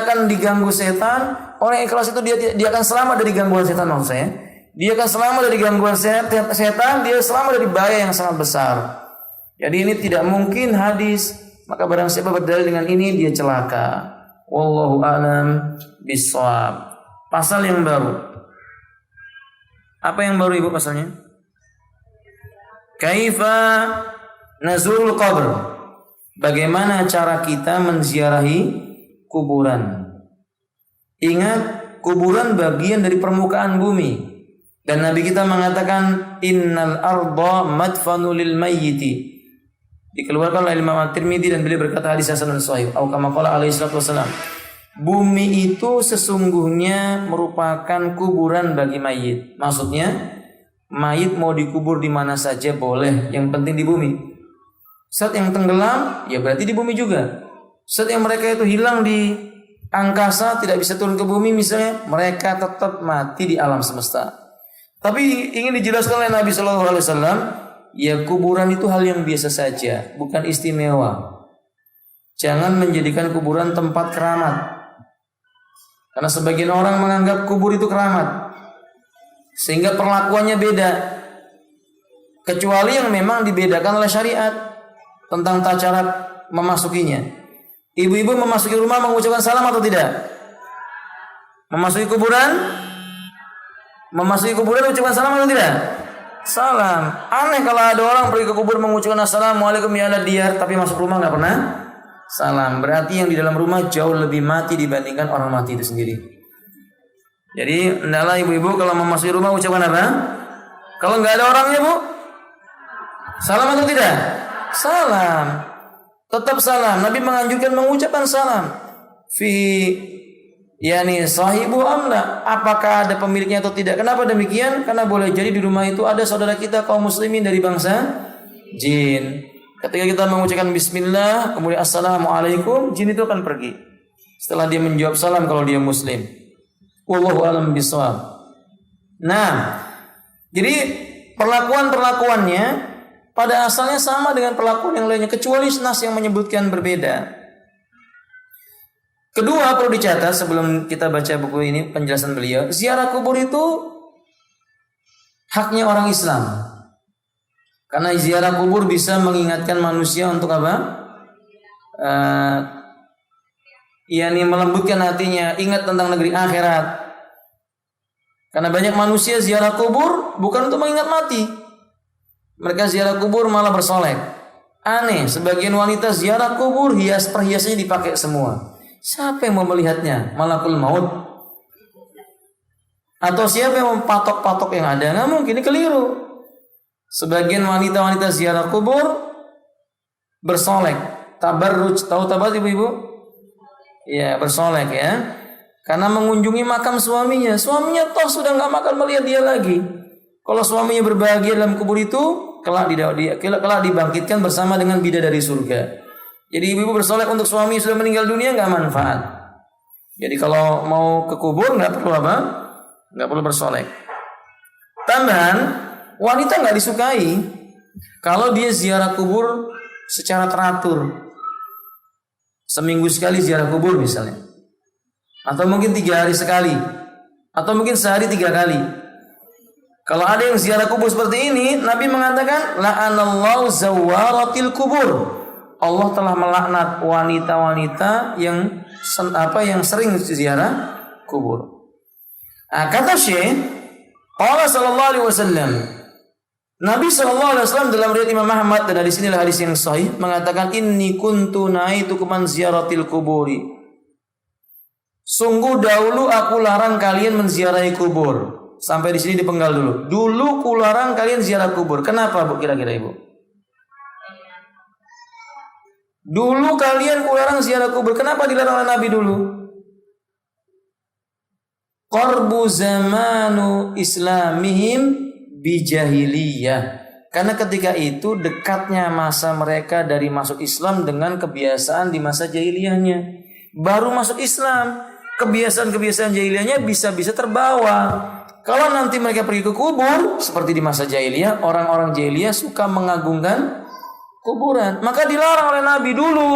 A: akan diganggu setan. Orang yang ikhlas itu dia akan selamat dari gangguan setan, maksud saya. Dia akan selamat dari gangguan setan, dia selamat dari bahaya yang sangat besar. Jadi ini tidak mungkin hadis, maka barang siapa berdalil dengan ini dia celaka. Wallahu a'lam bishawab. Pasal yang baru. Apa yang baru Ibu pasalnya? Kaifa nazurul qabr. Bagaimana cara kita menziarahi kuburan? Ingat, kuburan bagian dari permukaan bumi. Dan Nabi kita mengatakan innal arda madfanu lil mayyiti. Dikeluarkan oleh Imam At-Tirmidzi dan beliau berkata hadis hasanun sahih. Atau kama qala alaihi salatu wasallam. Bumi itu sesungguhnya merupakan kuburan bagi mayit. Maksudnya mayit mau dikubur di mana saja boleh, yang penting di bumi. Saat yang tenggelam ya berarti di bumi juga. Saat yang mereka itu hilang di angkasa tidak bisa turun ke bumi misalnya, mereka tetap mati di alam semesta. Tapi ingin dijelaskan oleh Nabi Shallallahu Alaihi Wasallam, ya kuburan itu hal yang biasa saja, bukan istimewa. Jangan menjadikan kuburan tempat keramat, karena sebagian orang menganggap kubur itu keramat, sehingga perlakuannya beda. Kecuali yang memang dibedakan oleh syariat tentang tata cara memasukinya. Ibu-ibu memasuki rumah mengucapkan salam atau tidak? Memasuki kuburan ucapkan salam atau tidak? Salam. Aneh kalau ada orang pergi ke kubur mengucapkan assalamualaikum ya Allah diyar, tapi masuk rumah nggak pernah salam. Berarti yang di dalam rumah jauh lebih mati dibandingkan orang mati itu sendiri. Jadi hendaklah ibu-ibu kalau memasuki rumah ucapkan apa? Kalau nggak ada orangnya Bu, salam atau tidak? Salam. Tetap salam. Nabi menganjurkan mengucapkan salam. Sahibu amla, apakah ada pemiliknya atau tidak? Kenapa demikian? Karena boleh jadi di rumah itu ada saudara kita kaum muslimin dari bangsa jin. Ketika kita mengucapkan bismillah, kemudian assalamualaikum, jin itu akan pergi. Setelah dia menjawab salam kalau dia muslim. Wallahu a'lam bishawab. Nah, jadi perlakuannya pada asalnya sama dengan perlakuan yang lainnya, kecuali nas yang menyebutkan berbeda. Kedua, perlu dicatat sebelum kita baca buku ini penjelasan beliau, ziarah kubur itu haknya orang Islam. Karena ziarah kubur bisa mengingatkan manusia untuk apa? Melembutkan hatinya, ingat tentang negeri akhirat. Karena banyak manusia ziarah kubur bukan untuk mengingat mati. Mereka ziarah kubur malah bersolek. Aneh, sebagian wanita ziarah kubur perhiasannya dipakai semua. Siapa yang mau melihatnya? Malakul maut? Atau siapa yang mempatok-patok yang ada? Nggak mungkin, ini keliru. Sebagian wanita-wanita ziarah kubur bersolek, tabarruj, tahu tabarruj ibu-ibu? Ya, bersolek ya. Karena mengunjungi makam suaminya. Suaminya toh sudah nggak makan melihat dia lagi. Kalau suaminya berbahagia dalam kubur itu, kelak dibangkitkan bersama dengan bidadari surga. Jadi ibu-ibu bersolek untuk suami sudah meninggal dunia nggak manfaat. Jadi kalau mau ke kubur nggak perlu apa? Nggak perlu bersolek. Tambahan, wanita nggak disukai kalau dia ziarah kubur secara teratur. Seminggu sekali ziarah kubur misalnya. Atau mungkin 3 hari sekali. Atau mungkin sehari 3 kali. Kalau ada yang ziarah kubur seperti ini, Nabi mengatakan, la'anallahu zawaratil kubur. Allah telah melaknat wanita-wanita yang sering ziarah kubur. Kata Syekh, qala sallallahu alaihi wasallam, Nabi sallallahu alaihi wasallam dalam riwayat Imam Ahmad, dan dari sinilah hadis yang sahih, mengatakan, inni kuntu naitukum an ziyaratil kuburi. Sungguh dahulu aku larang kalian menziarahi kubur. Sampai di sini dipenggal dulu. Dulu kularang kalian ziarah kubur. Kenapa Bu kira-kira Ibu? Dulu kalian kularang ziarah kubur. Kenapa dilarang oleh Nabi dulu? Qarbu zamanu islamihim bijahiliyah. Karena ketika itu dekatnya masa mereka dari masuk Islam dengan kebiasaan di masa jahiliyahnya. Baru masuk Islam, kebiasaan-kebiasaan jahiliyahnya bisa-bisa terbawa. Kalau nanti mereka pergi ke kubur, seperti di masa jahiliyah, orang-orang jahiliyah suka mengagungkan kuburan. Maka dilarang oleh Nabi dulu.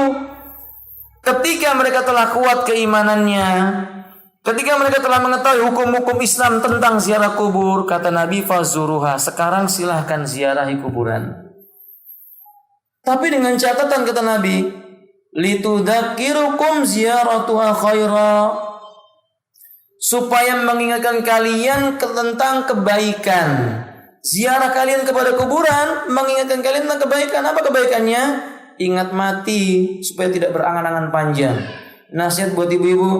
A: Ketika mereka telah kuat keimanannya, ketika mereka telah mengetahui hukum-hukum Islam tentang ziarah kubur, kata Nabi, fazuruha, sekarang silahkan ziarahi kuburan. Tapi dengan catatan, kata Nabi, litudzakirukum ziyaratuha khaira, supaya mengingatkan kalian tentang kebaikan. Ziarah kalian kepada kuburan mengingatkan kalian tentang kebaikan. Apa kebaikannya? Ingat mati supaya tidak berangan-angan panjang. Nasihat buat ibu-ibu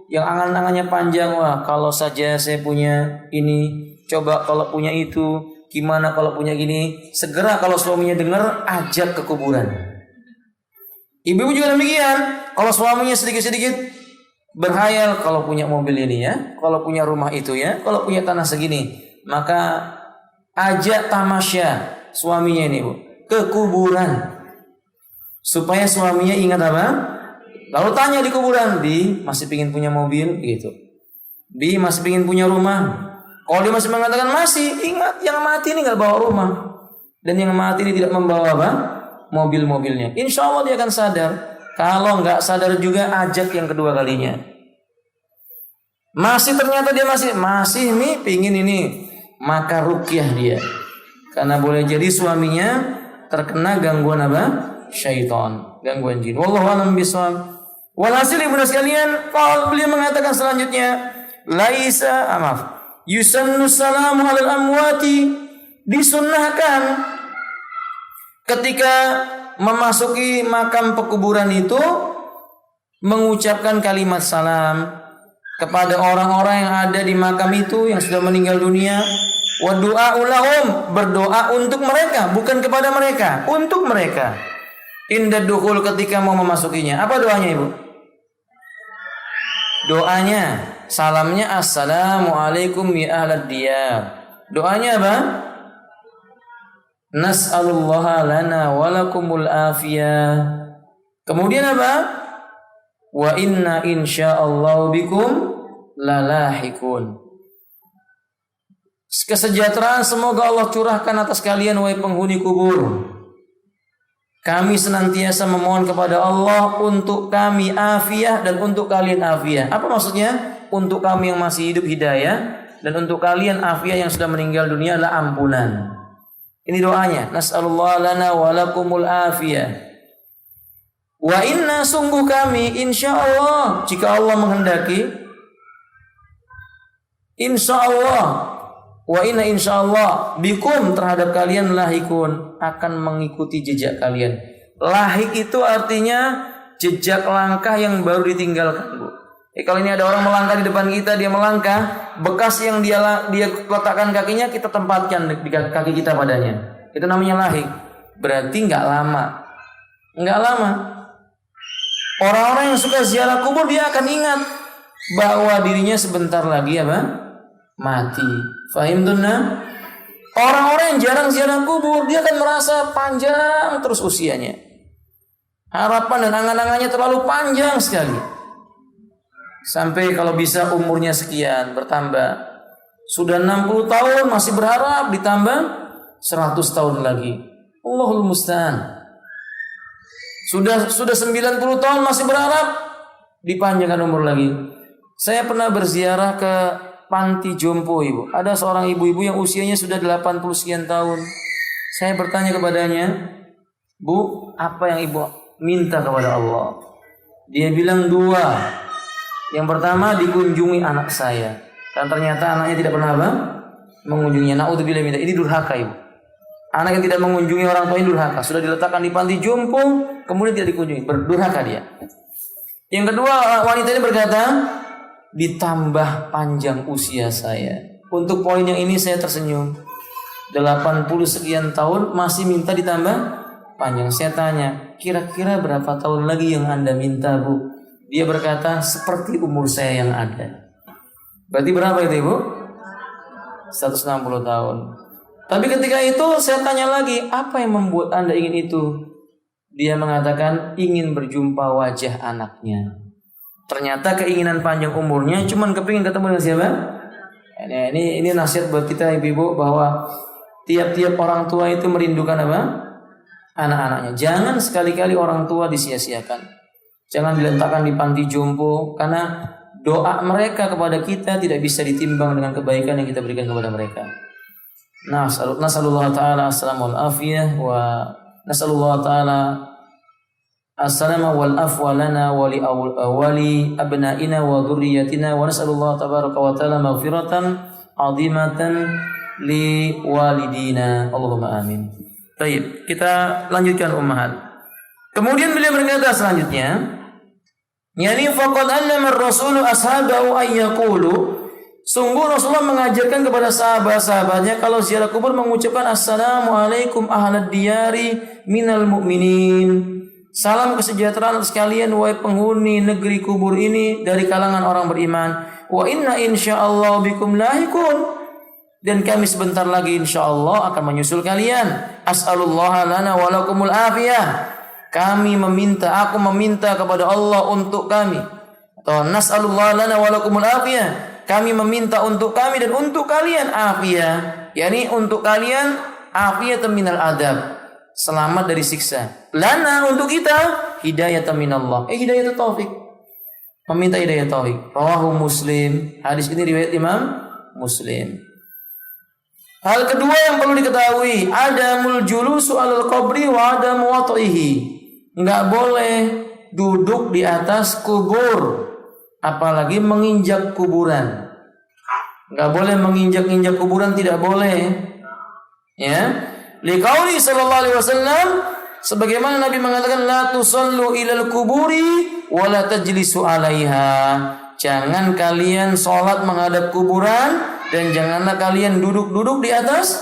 A: yang angan-angannya panjang, wah kalau saja saya punya ini, coba kalau punya itu, gimana kalau punya gini. Segera kalau suaminya dengar, ajak ke kuburan. Ibu-ibu juga demikian. Kalau suaminya sedikit-sedikit berhayal, kalau punya mobil ini ya, kalau punya rumah itu ya, kalau punya tanah segini, maka ajak tamasya suaminya ini Bu ke kuburan, supaya suaminya ingat apa? Lalu tanya di kuburan, Bi masih pingin punya mobil gitu, Bi masih pingin punya rumah. Kalau dia masih mengatakan masih, ingat yang mati ini nggak bawa rumah, dan yang mati ini tidak membawa apa? Mobil-mobilnya. Insya Allah dia akan sadar. Kalau nggak sadar juga, ajak yang kedua kalinya. Masih ternyata dia masih nih pingin ini, maka ruqyah dia. Karena boleh jadi suaminya terkena gangguan apa? Syaitan, gangguan jin. Wallahu a'lam bishawab. Walhasil ibu sekalian, beliau mengatakan selanjutnya, yusannu salamu alal amwati, disunnahkan ketika memasuki makam pekuburan itu mengucapkan kalimat salam kepada orang-orang yang ada di makam itu yang sudah meninggal dunia. Wa du'a'u lahum, berdoa untuk mereka, bukan kepada mereka, untuk mereka. Inda dukhul, ketika mau memasukinya. Apa doanya Ibu? Doanya, salamnya assalamualaikum ya ahlad diyar. Doanya apa? Nas'alullaha lana walakumul afiyah. Kemudian apa? Wa inna insyaallahu bikum lalahikun. Kesejahteraan semoga Allah curahkan atas kalian wahai penghuni kubur. Kami senantiasa memohon kepada Allah untuk kami afiyah dan untuk kalian afiyah. Apa maksudnya? Untuk kami yang masih hidup hidayah, dan untuk kalian afiyah yang sudah meninggal dunia adalah ampunan. Ini doanya, nas'alullah lana wa lakumul afiyah. Wa inna, sungguh kami, insyaallah, jika Allah menghendaki, insyaallah, wa inna insyaallah bikum, terhadap kalian lahikun, akan mengikuti jejak kalian. Lahik itu artinya jejak langkah yang baru ditinggalkan, Bu. Kalau ini ada orang melangkah di depan kita, dia melangkah, bekas yang dia letakkan kakinya kita tempatkan di kaki kita padanya. Itu namanya lahik. Berarti nggak lama. Nggak lama. Orang-orang yang suka ziarah kubur dia akan ingat bahwa dirinya sebentar lagi apa? Mati. Fahimtunna? Orang-orang yang jarang ziarah kubur dia akan merasa panjang terus usianya. Harapan dan angan-angannya terlalu panjang sekali. Sampai kalau bisa umurnya sekian bertambah. Sudah 60 tahun masih berharap ditambah 100 tahun lagi. Allahul musta'an. Sudah 90 tahun masih berharap dipanjangkan umur lagi. Saya pernah berziarah ke panti jompo, Ibu. Ada seorang ibu-ibu yang usianya sudah 80 sekian tahun. Saya bertanya kepadanya, "Bu, apa yang Ibu minta kepada Allah?" Dia bilang 2. Yang pertama dikunjungi anak saya. Dan ternyata anaknya tidak pernah apa? Mengunjunginya. Naudzubillah min dzalik. Ini durhaka, Ibu. Anak yang tidak mengunjungi orang tuanya durhaka. Sudah diletakkan di panti jompo, kemudian tidak dikunjungi. Berdurhaka dia. Yang kedua, wanita ini berkata, ditambah panjang usia saya. Untuk poin yang ini saya tersenyum. 80 sekian tahun masih minta ditambah panjang. Saya tanya, kira-kira berapa tahun lagi yang Anda minta, Bu? Dia berkata, seperti umur saya yang ada. Berarti berapa itu, Ibu? 160 tahun. Tapi ketika itu saya tanya lagi, apa yang membuat Anda ingin itu? Dia mengatakan ingin berjumpa wajah anaknya. Ternyata keinginan panjang umurnya cuman kepingin ketemu dengan siapa? Ini nasihat buat kita ibu-ibu bahwa tiap-tiap orang tua itu merindukan apa? Anak-anaknya. Jangan sekali-kali orang tua disia-siakan. Jangan diletakkan di panti jompo karena doa mereka kepada kita tidak bisa ditimbang dengan kebaikan yang kita berikan kepada mereka. Nasallallahu ta'ala as-salamu wal afiyah wa nasallallahu ta'ala as-salama wal afwa lana wa li abna'ina wa dhurriyyatina wa nasallallahu tabaraka wa ta'ala maghfiratan 'azimatan li walidina. Allahumma amin. Baik, kita lanjutkan ummahat. Kemudian beliau berkata selanjutnya, yani faqad allama ar-rasulu ashabahu ay yaqulu. Sungguh Rasulullah mengajarkan kepada sahabat-sahabatnya kalau ziarah kubur mengucapkan assalamualaikum ahlad diyari minal mu'minin. Salam kesejahteraan atas kalian wahai penghuni negeri kubur ini dari kalangan orang beriman. Wa inna insyaallah bikum lahikun. Dan kami sebentar lagi insyaallah akan menyusul kalian. As'alullah lana wa lakumul afiyah. Aku meminta kepada Allah untuk kami. Atau nas'alullah lana wa lakumul afiyah. Kami meminta untuk kami dan untuk kalian afiyah. Yani untuk kalian afiyah minal adab. Selamat dari siksa. Lana untuk kita hidayah minallah. Hidayah taufik. Meminta hidayah taufik. Rawahu Muslim. Hadis ini riwayat Imam Muslim. Hal kedua yang perlu diketahui, adamul julusu alal qabri wa adamu wat'ihi. Enggak boleh duduk di atas kubur. Apalagi menginjak kuburan. Enggak boleh menginjak-injak kuburan, tidak boleh. Ya. Liqauli sallallahu alaihi wasallam, sebagaimana Nabi mengatakan la tusallu ilal kuburi wa la tajlisu 'alaiha. Jangan kalian salat menghadap kuburan dan janganlah kalian duduk-duduk di atas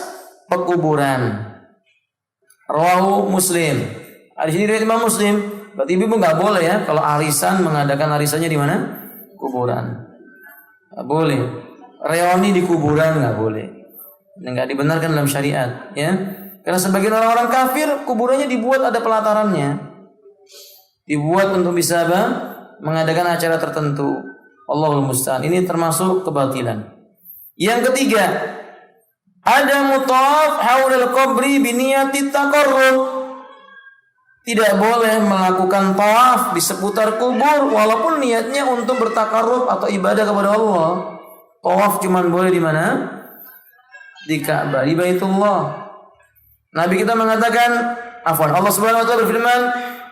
A: pekuburan. Rawahu Muslim. Di sini riwayat Imam Muslim. Berarti ibu enggak boleh ya kalau arisan mengadakan arisannya di mana? Kuburan. Nggak boleh. Reuni di kuburan nggak boleh. Ini nggak dibenarkan dalam syariat, ya. Karena sebagian orang-orang kafir kuburannya dibuat ada pelatarannya, dibuat untuk bisa apa? Mengadakan acara tertentu. Allahul musta'an. Ini termasuk kebatilan. Yang ketiga, ada mutawaf haulal qabri biniyati taqarrub. Tidak boleh melakukan tawaf di seputar kubur walaupun niatnya untuk bertakarrub atau ibadah kepada Allah. Tawaf cuma boleh di mana? Di Ka'bah, di Baitullah. Nabi kita mengatakan, Allah Subhanahu wa taala berfirman,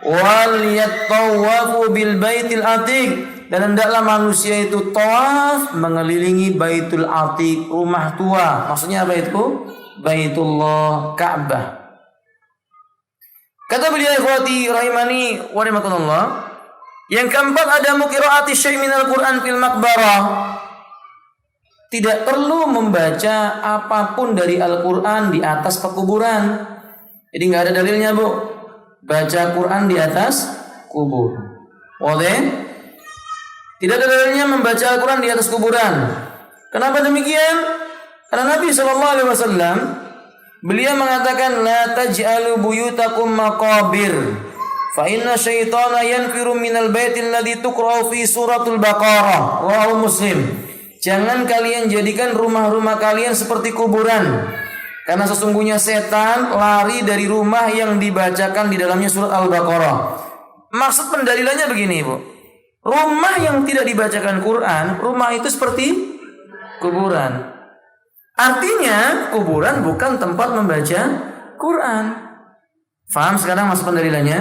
A: "Wal yattawafu bil baitil atiq." Dan hendaklah manusia itu tawaf mengelilingi Baitul Atiq, rumah tua. Maksudnya apa itu? Baitullah, Ka'bah. Kata beliau, ikhwati rahimani wa rahimakumullah, yang keempat ada qiraati syai' minal Qur'an fil maqbarah. Tidak perlu membaca apapun dari Al-Quran di atas pekuburan. Jadi nggak ada dalilnya, Bu. Baca Quran di atas kubur. Boleh? Tidak ada dalilnya membaca Al-Quran di atas kuburan. Kenapa demikian? Karena Nabi SAW beliau mengatakan, la taj'alu buyutakum maqabir, fa inna syaitana yanfiru minal baitil ladzi tuqra'u fi suratul Baqarah. Rawahu Muslim. Jangan kalian jadikan rumah-rumah kalian seperti kuburan, karena sesungguhnya setan lari dari rumah yang dibacakan di dalamnya surat Al-Baqarah. Maksud pendalilannya begini, Bu. Rumah yang tidak dibacakan Quran, rumah itu seperti kuburan. Artinya kuburan bukan tempat membaca Quran. Faham sekarang maksud pendalilannya?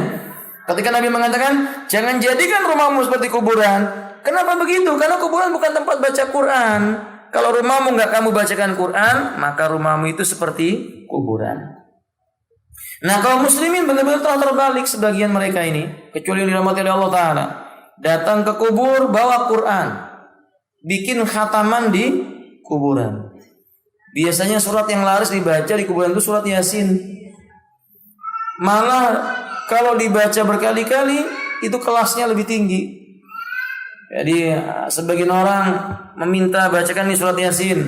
A: Ketika Nabi mengatakan jangan jadikan rumahmu seperti kuburan. Kenapa begitu? Karena kuburan bukan tempat baca Quran. Kalau rumahmu nggak kamu bacakan Quran, maka rumahmu itu seperti kuburan. Nah, kaum muslimin benar-benar telah terbalik sebagian mereka ini, kecuali yang dirahmati oleh Allah Ta'ala. Datang ke kubur bawa Quran, bikin khataman di kuburan. Biasanya surat yang laris dibaca di kuburan itu surat Yasin. Malah kalau dibaca berkali-kali itu kelasnya lebih tinggi. Jadi sebagian orang meminta bacakan nih surat Yasin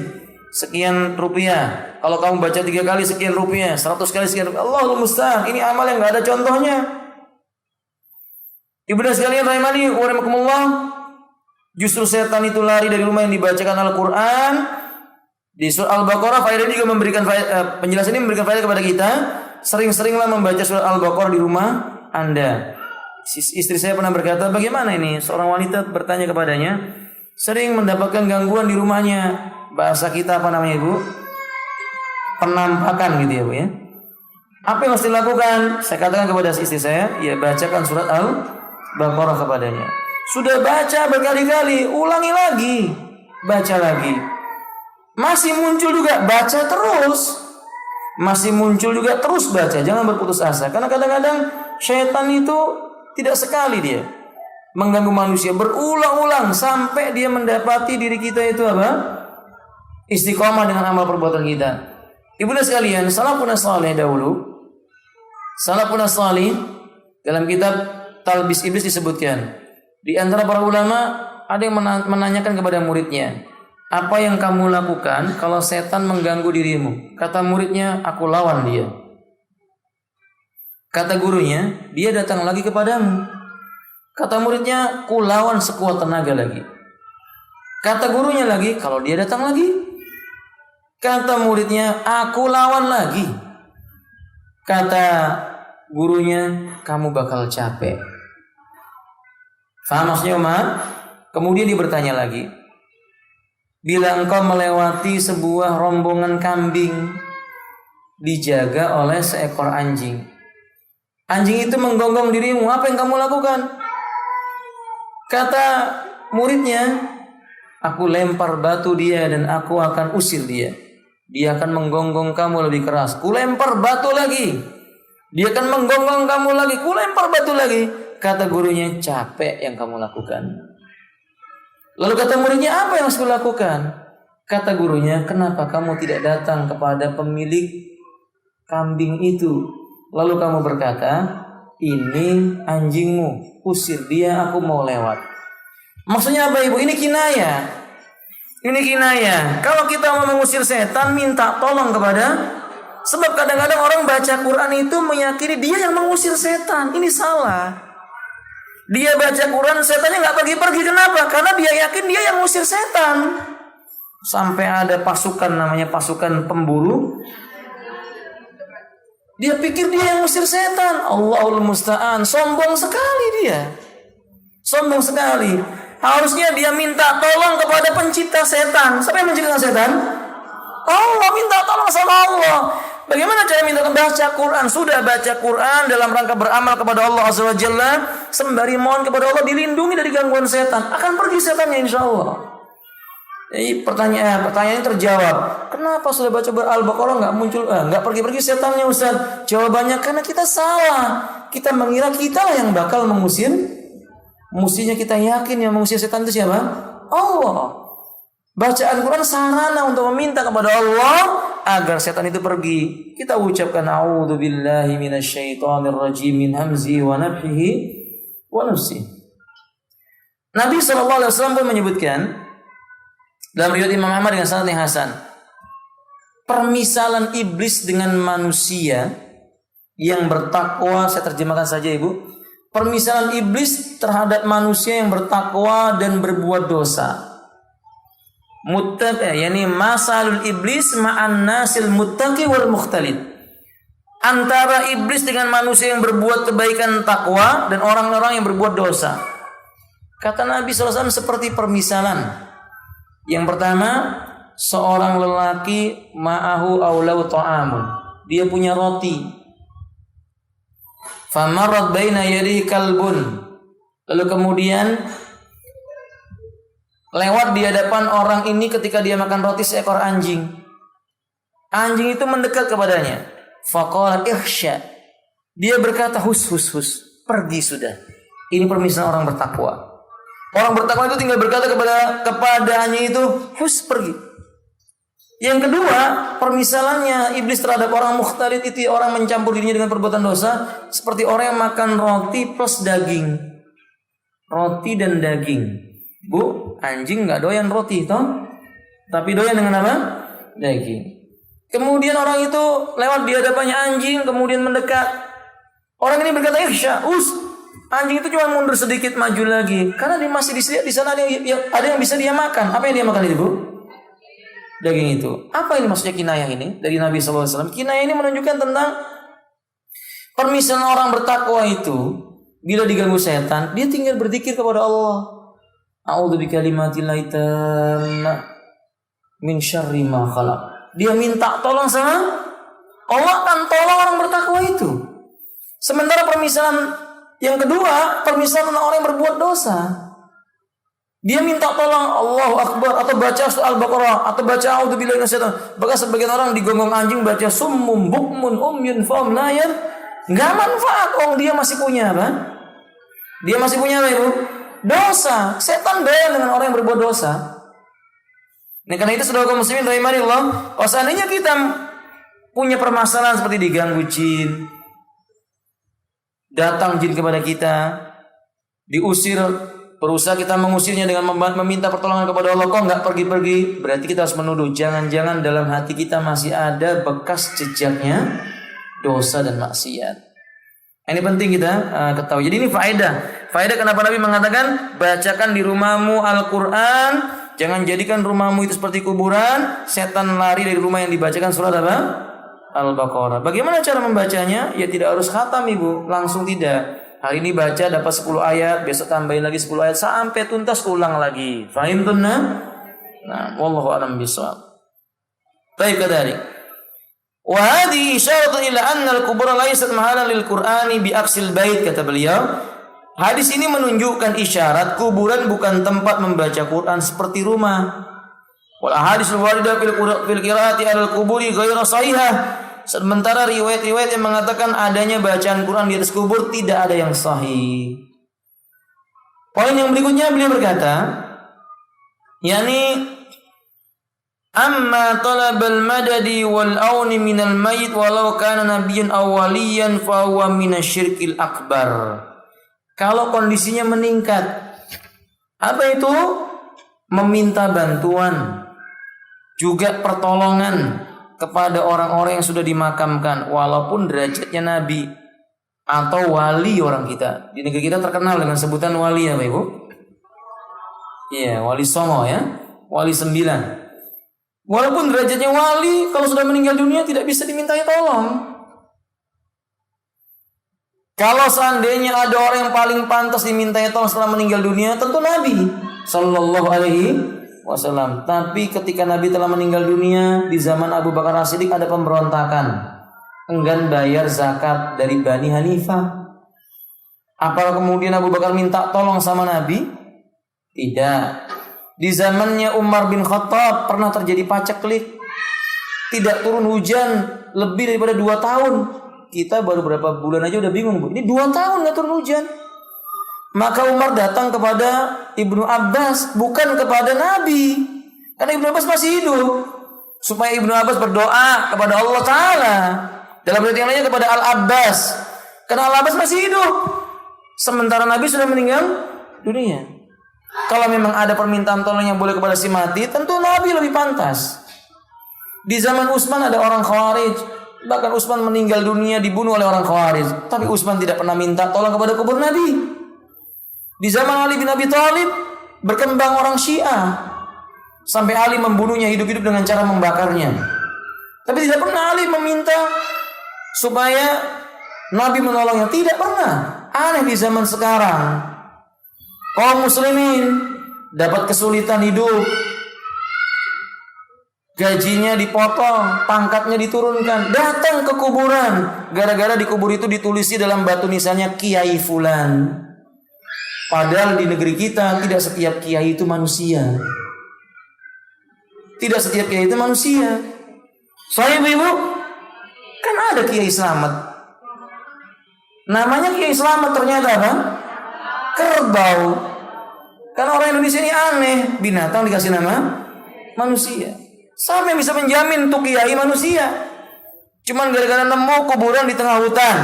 A: sekian rupiah. Kalau kamu baca 3 kali sekian rupiah, 100 kali sekian rupiah. Allahul musta'an. Ini amal yang nggak ada contohnya. Ibu dan sekalian rahimani wa rahimakumullah. Justru setan itu lari dari rumah yang dibacakan Al-Quran. Di surat Al-Baqarah, faedah ini juga memberikan penjelasan ini memberikan faedah kepada kita. Sering-seringlah membaca surat Al-Baqarah di rumah Anda. Istri saya pernah berkata, bagaimana ini? Seorang wanita bertanya kepadanya, sering mendapatkan gangguan di rumahnya. Bahasa kita apa namanya, Ibu? Penampakan gitu ya, Bu ya. Apa yang harus dilakukan? Saya katakan kepada istri saya, ya bacakan surat Al-Baqarah kepadanya. Sudah baca berkali-kali, ulangi lagi, baca lagi. Masih muncul juga, baca terus. Masih muncul juga, terus baca. Jangan berputus asa. Karena kadang-kadang syaitan itu tidak sekali dia mengganggu manusia, berulang-ulang sampai dia mendapati diri kita itu apa? Istiqomah dengan amal perbuatan kita. Ibu dan sekalian, salafun salih dahulu. Salafun salih dalam kitab Talbis Iblis disebutkan. Di antara para ulama ada yang menanyakan kepada muridnya, apa yang kamu lakukan kalau setan mengganggu dirimu? Kata muridnya, aku lawan dia. Kata gurunya, dia datang lagi kepadamu. Kata muridnya, ku lawan sekuat tenaga lagi. Kata gurunya lagi, kalau dia datang lagi. Kata muridnya, aku lawan lagi. Kata gurunya, kamu bakal capek. Faham maksudnya, Umar? Kemudian dia bertanya lagi, bila engkau melewati sebuah rombongan kambing dijaga oleh seekor anjing. Anjing itu menggonggong dirimu, apa yang kamu lakukan? Kata muridnya, aku lempar batu dia dan aku akan usir dia. Dia akan menggonggong kamu lebih keras. Ku lempar batu lagi. Dia akan menggonggong kamu lagi. Ku lempar batu lagi. Kata gurunya, capek yang kamu lakukan. Lalu kata muridnya, apa yang harus kulakukan? Kata gurunya, kenapa kamu tidak datang kepada pemilik kambing itu? Lalu kamu berkata, ini anjingmu, usir dia, aku mau lewat. Maksudnya apa, Ibu? Ini kinayah. Ini kinayah. Kalau kita mau mengusir setan, minta tolong kepada. Sebab kadang-kadang orang baca Quran itu meyakini dia yang mengusir setan. Ini salah. Dia baca Quran, setannya nggak pergi-pergi. Kenapa? Karena dia yakin dia yang mengusir setan. Sampai ada pasukan namanya pasukan pemburu. Dia pikir dia yang mengusir setan. Allahul musta'an. Sombong sekali dia. Sombong sekali. Harusnya dia minta tolong kepada pencipta setan. Siapa yang menciptakan setan? Allah, minta tolong sama Allah. Bagaimana cara minta tolong? Baca Quran. Sudah baca Quran dalam rangka beramal kepada Allah Azza wa Jalla, sembari mohon kepada Allah dilindungi dari gangguan setan. Akan pergi setannya insya Allah. Jadi pertanyaan terjawab. Kenapa sudah baca Al-Baqarah nggak muncul, nggak pergi-pergi setannya, Ustaz? Jawabannya karena kita salah. Kita mengira kita lah yang bakal mengusir. Mestinya kita yakin yang mengusir setan itu siapa? Allah. Bacaan Quran sarana untuk meminta kepada Allah agar setan itu pergi. Kita ucapkan a'udzubillahi minasyaitonirrajim min hamzi wa nafthihi wa nafsi. Nabi SAW pun menyebutkan dalam riwayat Imam Ahmad dengan sanad yang hasan, permisalan iblis dengan manusia yang bertakwa, saya terjemahkan saja Ibu. Permisalan iblis terhadap manusia yang bertakwa dan berbuat dosa. Yani masalul iblis ma'an nasil muttaqi wal mukhtalid. Antara iblis dengan manusia yang berbuat kebaikan takwa dan orang-orang yang berbuat dosa. Kata Nabi SAW seperti permisalan. Yang pertama, seorang lelaki ma'ahu aulau ta'amun. Dia punya roti. Famarrat baina yadihi kalbun. Lalu kemudian lewat di hadapan orang ini ketika dia makan roti seekor anjing. Anjing itu mendekat kepadanya. Faqala ihsya. Dia berkata hus. Pergi sudah. Ini permisalan orang bertakwa. Orang bertakwa itu tinggal berkata kepada anjing itu hus, pergi. Yang kedua, permisalannya iblis terhadap orang mukhtalid itu, orang mencampur dirinya dengan perbuatan dosa, seperti orang yang makan roti plus daging. Roti dan daging. Bu, anjing nggak doyan roti toh, tapi doyan dengan apa? Daging. Kemudian orang itu lewat di hadapannya anjing, kemudian mendekat. Orang ini berkata, anjing itu cuma mundur sedikit, maju lagi, karena dia masih di sana ada yang bisa dia makan. Apa yang dia makan itu, Bu? Daging itu. Apa ini maksudnya kinayah ini dari Nabi SAW? Kinayah ini menunjukkan tentang permisalan orang bertakwa itu bila diganggu setan, dia tinggal berzikir kepada Allah. A'udzu bikalimatillahi tammah min syarri ma khalaq. Dia minta tolong sama Allah, akan tolong orang bertakwa itu. Sementara permisalan yang kedua, permisalan orang yang berbuat dosa. Dia minta tolong Allahu Akbar atau baca surah Al-Baqarah atau baca a'udzu billahi minasyaitonir. Bahkan sebagian orang digonggong anjing baca summum bukmun umyun fahum la yar. Enggak manfaat, dia masih punya apa? Dia masih punya apa, Ibu? Dosa. Setan doyan dengan orang yang berbuat dosa. Nah, karena itu saudara kaum muslimin rahimanillah, kalau seandainya kita punya permasalahan seperti diganggu jin, datang jin kepada kita, diusir, berusaha kita mengusirnya dengan meminta pertolongan kepada Allah, kok nggak pergi-pergi, berarti kita harus menuduh jangan-jangan dalam hati kita masih ada bekas jejaknya dosa dan maksiat. Ini penting kita ketahui. Jadi ini faedah kenapa Nabi mengatakan bacakan di rumahmu Al-Quran, jangan jadikan rumahmu itu seperti kuburan. Setan lari dari rumah yang dibacakan surat apa? Al-Baqarah. Bagaimana cara membacanya? Ya tidak harus khatam, Ibu, langsung tidak. Hari ini baca dapat 10 ayat, besok tambahin lagi 10 ayat sampai tuntas, ulang lagi. Fahim tunna? Nah, wallahu a'lam bishawab. Baik, kadari. Wa hadhihi isyaratun ila anna al-qubur laysat mahalan lil Qur'ani bi aqsil bait, kata beliau. Hadis ini menunjukkan isyarat kuburan bukan tempat membaca Quran seperti rumah. Wal ahadits al-waridah fil qiraati al-quburi ghairu sahihah. Sementara riwayat-riwayat yang mengatakan adanya bacaan Quran di atas kubur tidak ada yang sahih. Poin yang berikutnya beliau berkata, yakni amma talabal madadi wal auni minal mayyit walau kana nabiyyan awwaliyan fa huwa minasyirkil akbar. Kalau kondisinya meningkat, apa itu? Meminta bantuan, juga pertolongan kepada orang-orang yang sudah dimakamkan walaupun derajatnya nabi atau wali orang kita. Di negeri kita terkenal dengan sebutan wali, apa Ibu? Iya, wali Songo ya, wali 9. Walaupun derajatnya wali, kalau sudah meninggal dunia tidak bisa dimintai tolong. Kalau seandainya ada orang yang paling pantas dimintai tolong setelah meninggal dunia, tentu Nabi Sallallahu Alaihi Wasallam. Tapi ketika Nabi telah meninggal dunia, di zaman Abu Bakar As-Siddiq ada pemberontakan, enggan bayar zakat dari Bani Hanifah. Apakah kemudian Abu Bakar minta tolong sama Nabi? Tidak. Di zamannya Umar bin Khattab pernah terjadi paceklik, tidak turun hujan lebih daripada 2 tahun. Kita baru berapa bulan aja udah bingung, Bu. Ini 2 tahun gak turun hujan. Maka Umar datang kepada Ibnu Abbas, bukan kepada Nabi. Karena Ibnu Abbas masih hidup. Supaya Ibnu Abbas berdoa kepada Allah Ta'ala. Dalam ayat yang lainnya kepada Al-Abbas. Karena Al-Abbas masih hidup. Sementara Nabi sudah meninggal dunia. Kalau memang ada permintaan tolong yang boleh kepada si mati, tentu Nabi lebih pantas. Di zaman Utsman ada orang Khawarij. Bahkan Utsman meninggal dunia dibunuh oleh orang Khawarij. Tapi Utsman tidak pernah minta tolong kepada kubur Nabi. Di zaman Ali bin Abi Thalib berkembang orang Syiah. Sampai Ali membunuhnya hidup-hidup dengan cara membakarnya. Tapi tidak pernah Ali meminta supaya Nabi menolongnya. Tidak pernah. Aneh di zaman sekarang. Kaum muslimin dapat kesulitan hidup. Gajinya dipotong, pangkatnya diturunkan. Datang ke kuburan. Gara-gara di kubur itu ditulisi dalam batu nisannya Kiai Fulan. Padahal di negeri kita tidak setiap kiai itu manusia. Tidak setiap kiai itu manusia. Soalnya ibu-ibu, kan ada Kiai Slamet. Namanya Kiai Slamet, ternyata apa? Kerbau. Karena orang Indonesia ini aneh, binatang dikasih nama manusia. Siapa yang bisa menjamin untuk kiai manusia? Cuman gara-gara nemu kuburan di tengah hutan.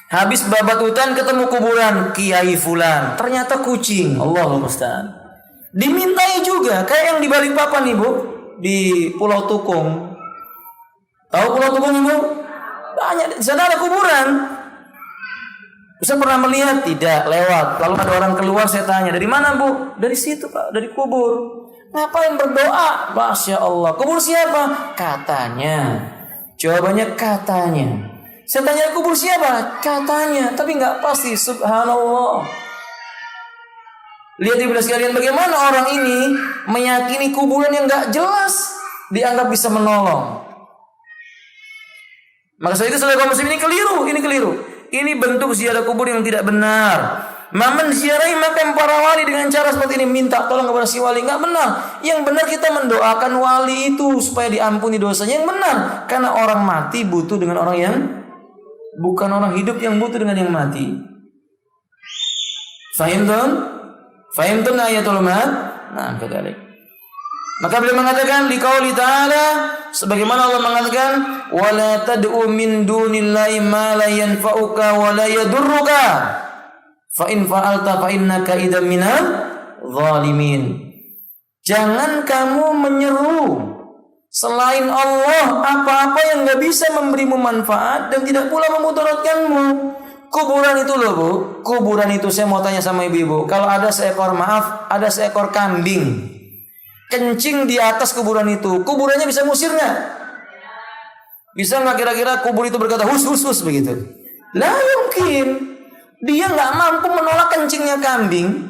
A: Habis babat hutan ketemu kuburan Kiai Fulan. Ternyata kucing. Allahumma musta'an. Dimintai juga, kayak yang di Balikpapan ibu, di Pulau Tukung. Tahu Pulau Tukung ibu? Banyak, di sana ada kuburan. Saya pernah melihat, tidak lewat. Lalu ada orang keluar, saya tanya, dari mana bu? Dari situ pak, dari kubur. Ngapain berdoa? Masya Allah. Kubur siapa? Katanya. Jawabannya katanya. Saya tanya kubur siapa? Katanya. Tapi nggak pasti. Subhanallah. Lihat ibu sekalian bagaimana orang ini meyakini kuburan yang nggak jelas dianggap bisa menolong. Maka saya itu sebagai kaum muslim ini keliru. Ini bentuk ziarah kubur yang tidak benar. Mamen ziarahi makam para wali dengan cara seperti ini, minta tolong kepada si wali, nggak benar. Yang benar kita mendoakan wali itu supaya diampuni dosanya, yang benar. Karena orang mati butuh dengan orang yang bukan orang hidup yang butuh dengan yang mati. Fahimtum ayatul mat? Nah, kadzalik. Maka beliau mengatakan di qauli ta'ala, sebagaimana Allah mengatakan, "Wala tad'u min dunillahi ma la yanfa'uka wa la yadurruka. Fa in fa'alta fa innaka idzan minal zalimin." Jangan kamu menyeru selain Allah apa-apa yang enggak bisa memberimu manfaat dan tidak pula memudaratkanmu. Kuburan itu loh bu, kuburan itu saya mau tanya sama ibu-ibu, kalau ada seekor kambing kencing di atas kuburan itu, kuburannya bisa ngusir nggak? Bisa nggak kira-kira kubur itu berkata hus begitu? Lah mungkin, dia nggak mampu menolak kencingnya kambing.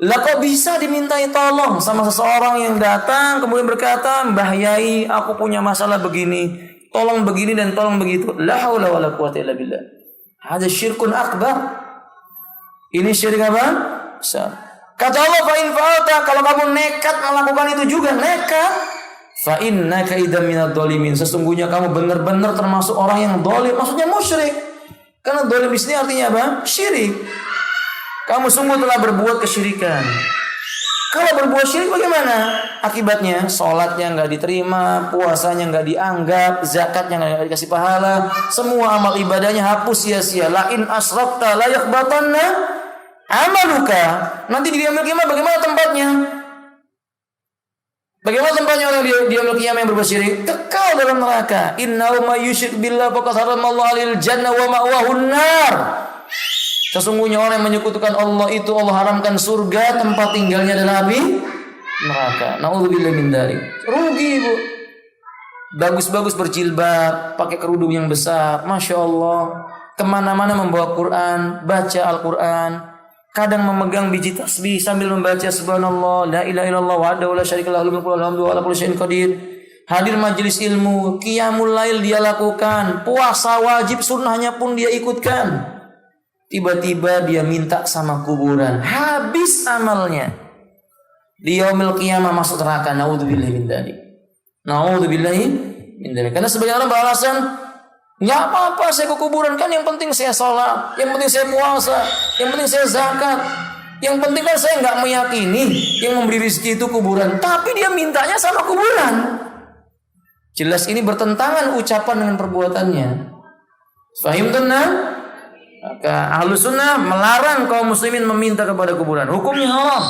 A: Lah kok bisa dimintai tolong sama seseorang yang datang kemudian berkata, Mbah Yai, aku punya masalah begini. Tolong begini dan tolong begitu. La haula wala quwwata illa billah. Hadza syirkun akbar. Ini syirik apa? Besar. Kata Allah, fa in fa'alta, kalau kamu nekat melakukan itu juga nekat, fa innaka idzan minadh dhalimin. Sesungguhnya kamu benar-benar termasuk orang yang zalim, maksudnya musyrik. Karena zalim di sini artinya apa? Syirik. Kamu sungguh telah berbuat kesyirikan. Kalau berbuat syirik bagaimana? Akibatnya sholatnya nggak diterima, puasanya nggak dianggap, zakatnya nggak dikasih pahala, semua amal ibadahnya hapus sia-sia. La in asrakta la yakhbatanna amaluka. Nanti di yaumil qiyamah bagaimana tempatnya? Bagaimana tempatnya orang di yaumil qiyamah yang berbuat syirik? Kekal dalam neraka. Innahu may yusyrik billah faqad haramallahu 'alal jannah wa ma'wahun nar. Sesungguhnya orang yang menyekutukan Allah itu Allah haramkan surga, tempat tinggalnya adalah api neraka. Nauzubillahi min dzalik. Rugi ibu. Bagus-bagus berjilbab, pakai kerudung yang besar, masya Allah. Kemana-mana membawa Quran, baca Al-Quran. Kadang memegang biji tasbih sambil membaca subhanallah, la ilaha illallah wahdahu la syarika lahu lahul mulku wa lahul hamdu wa ala kulli syai'in qadir. Hadir majelis ilmu, qiyamul lail dia lakukan, puasa wajib sunnahnya pun dia ikutkan. Tiba-tiba dia minta sama kuburan, habis amalnya. Di yaumil qiyamah masuk neraka. Naudzubillahi min dzalik. Naudzubillahi min dzalik. Karena sebagian orang beralasan, enggak apa-apa saya ke kuburan, kan yang penting saya salat, yang penting saya puasa, yang penting saya zakat. Yang penting kan saya nggak meyakini yang memberi rezeki itu kuburan, tapi dia mintanya sama kuburan. Jelas ini bertentangan ucapan dengan perbuatannya. Fahim tunnah? Maka Ahlus Sunnah melarang kaum muslimin meminta kepada kuburan. Hukumnya haram.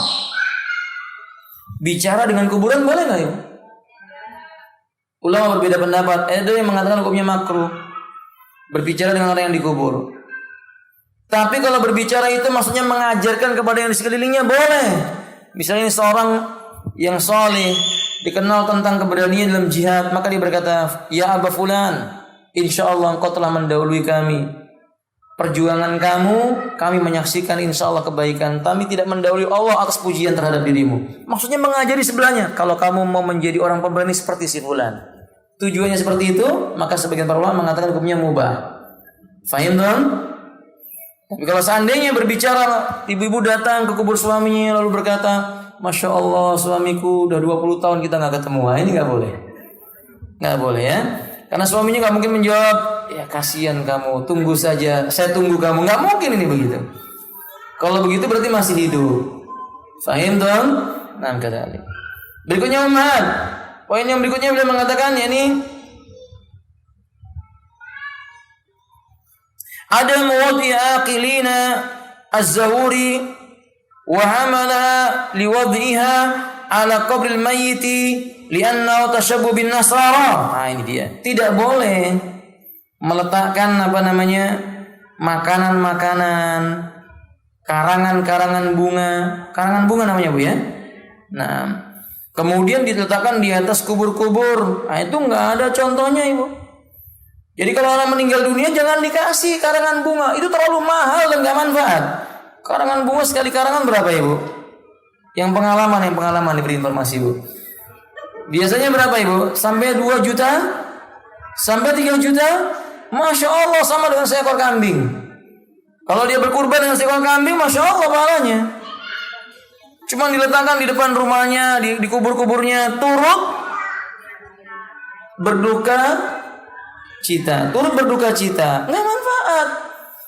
A: Bicara dengan kuburan boleh nggak ya? Ulama berbeda pendapat. Ada yang mengatakan hukumnya makruh. Berbicara dengan orang yang dikubur. Tapi kalau berbicara itu maksudnya mengajarkan kepada yang di sekelilingnya boleh. Misalnya ini seorang yang saleh, dikenal tentang keberanian dalam jihad, maka dia berkata, "Ya Aba Fulan, insyaallah engkau telah mendahului kami. Perjuangan kamu, kami menyaksikan insyaallah kebaikan. Kami tidak mendahului Allah atas pujian terhadap dirimu." Maksudnya mengajari sebelahnya, kalau kamu mau menjadi orang pemberani seperti si Fulan. Tujuannya seperti itu, maka sebagian para ulama mengatakan hukumnya mubah. Fahim dong? Tapi kalau seandainya berbicara, ibu-ibu datang ke kubur suaminya lalu berkata, "Masya Allah, suamiku udah 20 tahun kita nggak ketemu." Ini nggak boleh. Nggak boleh ya. Karena suaminya nggak mungkin menjawab, "Ya kasihan kamu, tunggu saja, saya tunggu kamu." Nggak mungkin ini begitu. Kalau begitu berarti masih hidup. Fahim dong? Nah, kadang. Berikutnya Muhammad. Poin yang berikutnya beliau mengatakan, yakni ada muwaddi aqilina az-zawuri wa hamalaha liwad'iha ala qabril mayyiti li'annahu tashabbuh bin nasara. Nah, ini dia. Tidak boleh meletakkan makanan-makanan, karangan-karangan bunga namanya Bu ya. Nah, kemudian diletakkan di atas kubur-kubur. Nah, itu enggak ada contohnya Ibu. Jadi kalau orang meninggal dunia jangan dikasih karangan bunga, itu terlalu mahal dan gak manfaat. Karangan bunga sekali karangan berapa Ibu? Yang pengalaman diberi informasi Ibu. Biasanya berapa Ibu? Sampai 2 juta? Sampai 3 juta? Masya Allah, sama dengan seekor kambing. Kalau dia berkurban dengan seekor kambing, Masya Allah pahalanya. Cuma diletakkan di depan rumahnya, di kubur-kuburnya, turut berduka cita, nggak manfaat.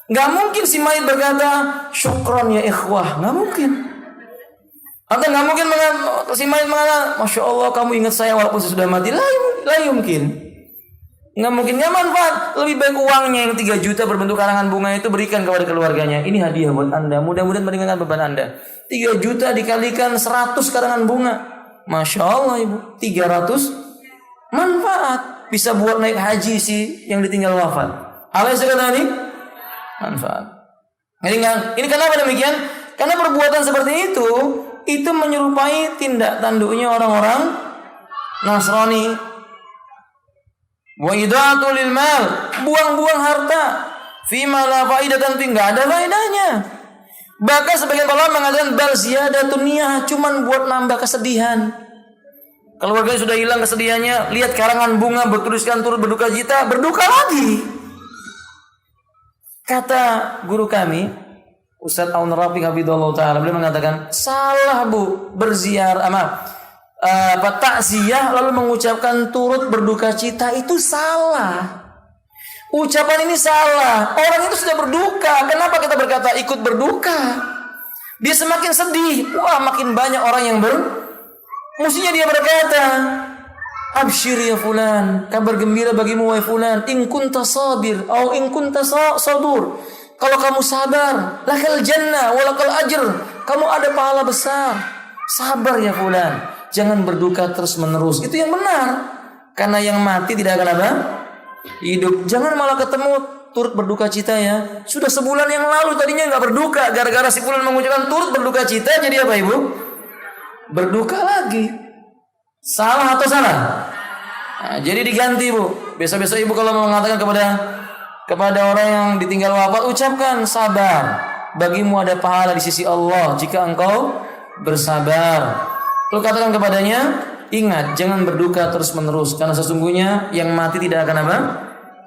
A: Nggak mungkin si mayit berkata syukron ya ikhwah, nggak mungkin. Atau nggak mungkin si mayit mengatakan Masya Allah kamu ingat saya walaupun saya sudah mati. La mungkin. Nggak mungkin, nggak manfaat. Lebih baik uangnya yang 3 juta berbentuk karangan bunga itu berikan kepada keluarganya. Ini hadiah buat Anda, mudah-mudahan meringankan beban Anda. 3 juta dikalikan 100 karangan bunga, Masya Allah Ibu, 300 manfaat. Bisa buat naik haji sih yang ditinggal wafat. Alaih sekali ini manfaat. Ini kenapa demikian? Karena perbuatan seperti itu menyerupai tindak tanduknya orang-orang Nasrani. Wa idaatul lil mal, buang-buang harta fima la faidatan, enggak ada faedahnya. Bahkan sebagian ulama mengatakan bal ziyadatun niyah, cuman buat nambah kesedihan. Keluarganya sudah hilang kesedihannya, lihat karangan bunga bertuliskan turut berduka cita, berduka lagi. Kata guru kami, Ustaz Aun Rafiq Hafizahullah Ta'ala, beliau mengatakan, salah Bu, takziah lalu mengucapkan turut berduka cita, itu salah. Ucapan ini salah. Orang itu sudah berduka, kenapa kita berkata ikut berduka? Dia semakin sedih. Wah, makin banyak orang yang mestinya dia berkata, absyir ya fulan, kabar gembira bagimu wahai fulan, in kunta sabir atau in kunta sadur. Kalau kamu sabar, lakal jannah walakal ajr, kamu ada pahala besar. Sabar ya fulan, jangan berduka terus menerus. Itu yang benar. Karena yang mati tidak akan apa? Hidup. Jangan malah ketemu turut berduka cita ya. Sudah sebulan yang lalu tadinya nggak berduka, gara-gara si fulan mengucapkan turut berduka cita, jadi apa Ibu? Berduka lagi. Salah atau salah? Nah, jadi diganti Bu. Besok-besok Ibu kalau mau mengatakan kepada orang yang ditinggal wafat, ucapkan sabar. Bagimu ada pahala di sisi Allah jika engkau bersabar. Lalu katakan kepadanya, ingat jangan berduka terus menerus, karena sesungguhnya yang mati tidak akan apa?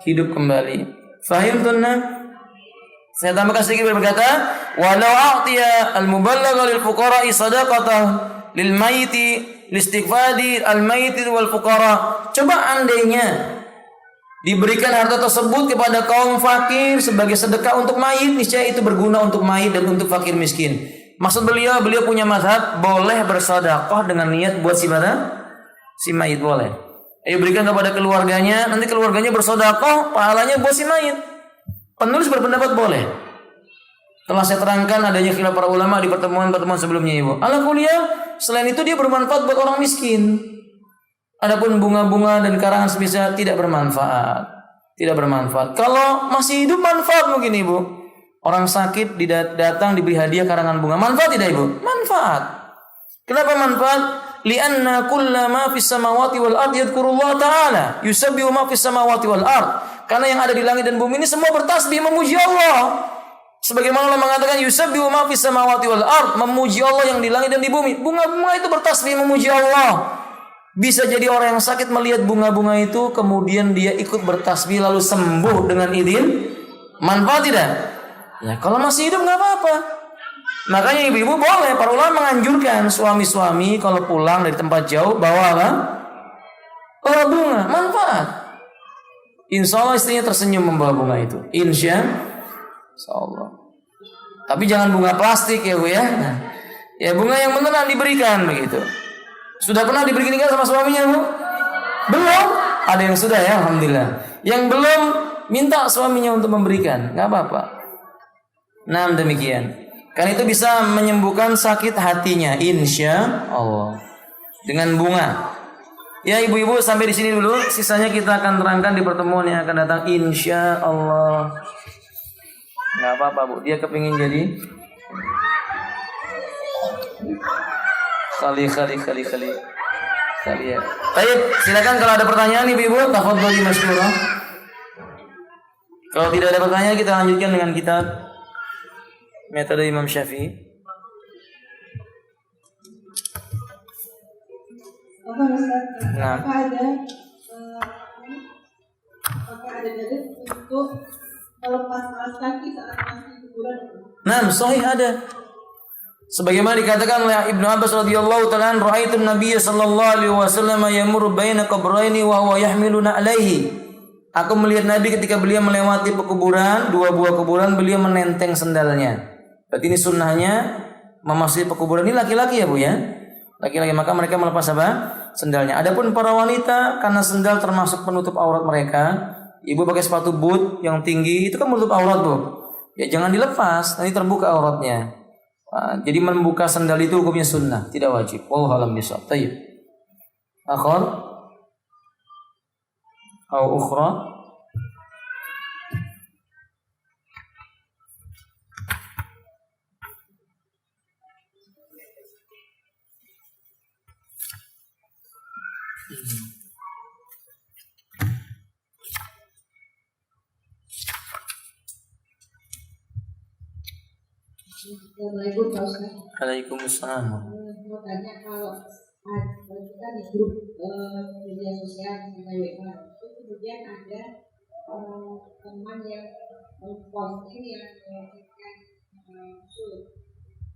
A: Hidup kembali. Fahim tunna? Saya tambahkan sedikit berkata, walau a'tiya al-mubalagha lil fuqara'i sadaqatan lil mayyiti listighfadi al mayyiti wal fuqara. Coba andainya diberikan harta tersebut kepada kaum fakir sebagai sedekah untuk mayit, niscaya itu berguna untuk mayit dan untuk fakir miskin. Maksud beliau punya mazhab boleh bersedekah dengan niat buat si mana? Si mayit boleh. Ayo berikan kepada keluarganya, nanti keluarganya bersedekah, pahalanya buat si mayit. Penulis berpendapat boleh. Telah saya terangkan adanya khilaf para ulama di pertemuan-pertemuan sebelumnya, Ibu. Ala kuliah, selain itu dia bermanfaat buat orang miskin. Adapun bunga-bunga dan karangan semisal tidak bermanfaat. Tidak bermanfaat. Kalau masih hidup manfaat mungkin, Ibu. Orang sakit datang diberi hadiah karangan bunga. Manfaat tidak, Ibu? Manfaat. Kenapa manfaat? Lianna kullama fis samawati wal ard yadhkurullah ta'ala. Yusabbihu ma fis samawati wal ard. Karena yang ada di langit dan bumi ini semua bertasbih memuji Allah. Sebagaimana Allah mengatakan yusabbihu ma fis samawati wal ard, memuji Allah yang di langit dan di bumi. Bunga-bunga itu bertasbih memuji Allah. Bisa jadi orang yang sakit melihat bunga-bunga itu kemudian dia ikut bertasbih lalu sembuh dengan izin. Manfaat tidak? Ya, kalau masih hidup nggak apa-apa. Makanya ibu-ibu boleh, para ulama menganjurkan suami-suami kalau pulang dari tempat jauh bawa apa? Bawa bunga, manfaat. Insya Allah istrinya tersenyum membawa bunga itu. Insya Allah. Tapi jangan bunga plastik ya Bu ya. Nah, ya bunga yang beneran diberikan begitu. Sudah pernah diberikan sama suaminya Bu? Belum? Ada yang sudah ya, alhamdulillah. Yang belum minta suaminya untuk memberikan, nggak apa-apa. Nah demikian. Karena itu bisa menyembuhkan sakit hatinya, insya Allah. Dengan bunga. Ya ibu-ibu sampai di sini dulu. Sisanya kita akan terangkan di pertemuan yang akan datang, insya Allah. Nggak apa-apa Bu. Dia kepingin jadi kali ya. Baik, silakan kalau ada pertanyaan ibu-ibu, tafadhali masykurah. Kalau tidak ada pertanyaan kita lanjutkan dengan kitab Metode Imam Syafi'i. Nah. Apakah ada dalil untuk melepas alas kaki saat masih di kuburan? Nah, sahih ada. Sebagaimana dikatakan oleh Ibnu Abbas radhiyallahu ta'ala, ra'aitun Nabiy sallallahu alaihi wasallam yamurru baina qabraini wa huwa yahmiluna alaihi. Aku melihat Nabi ketika beliau melewati pekuburan, dua buah kuburan, beliau menenteng sendalnya. Berarti ini sunnahnya memasuki pekuburan ini laki-laki ya Bu ya. Laki-laki, maka mereka melepas apa? Sendalnya. Adapun para wanita, karena sendal termasuk penutup aurat mereka, ibu pakai sepatu boot yang tinggi, itu kan menutup aurat Bu. Ya jangan dilepas, nanti terbuka auratnya. Nah, jadi membuka sandal itu hukumnya sunnah, tidak wajib. Wallahu a'lam bishawab. Baik. Akhir atau ukhra.
B: Assalamualaikum Pak Ustaz.
A: Waalaikumsalam.
B: Mau tanya kalau kita di grup media sosial WA itu kemudian ada teman yang posting yang melakukan usul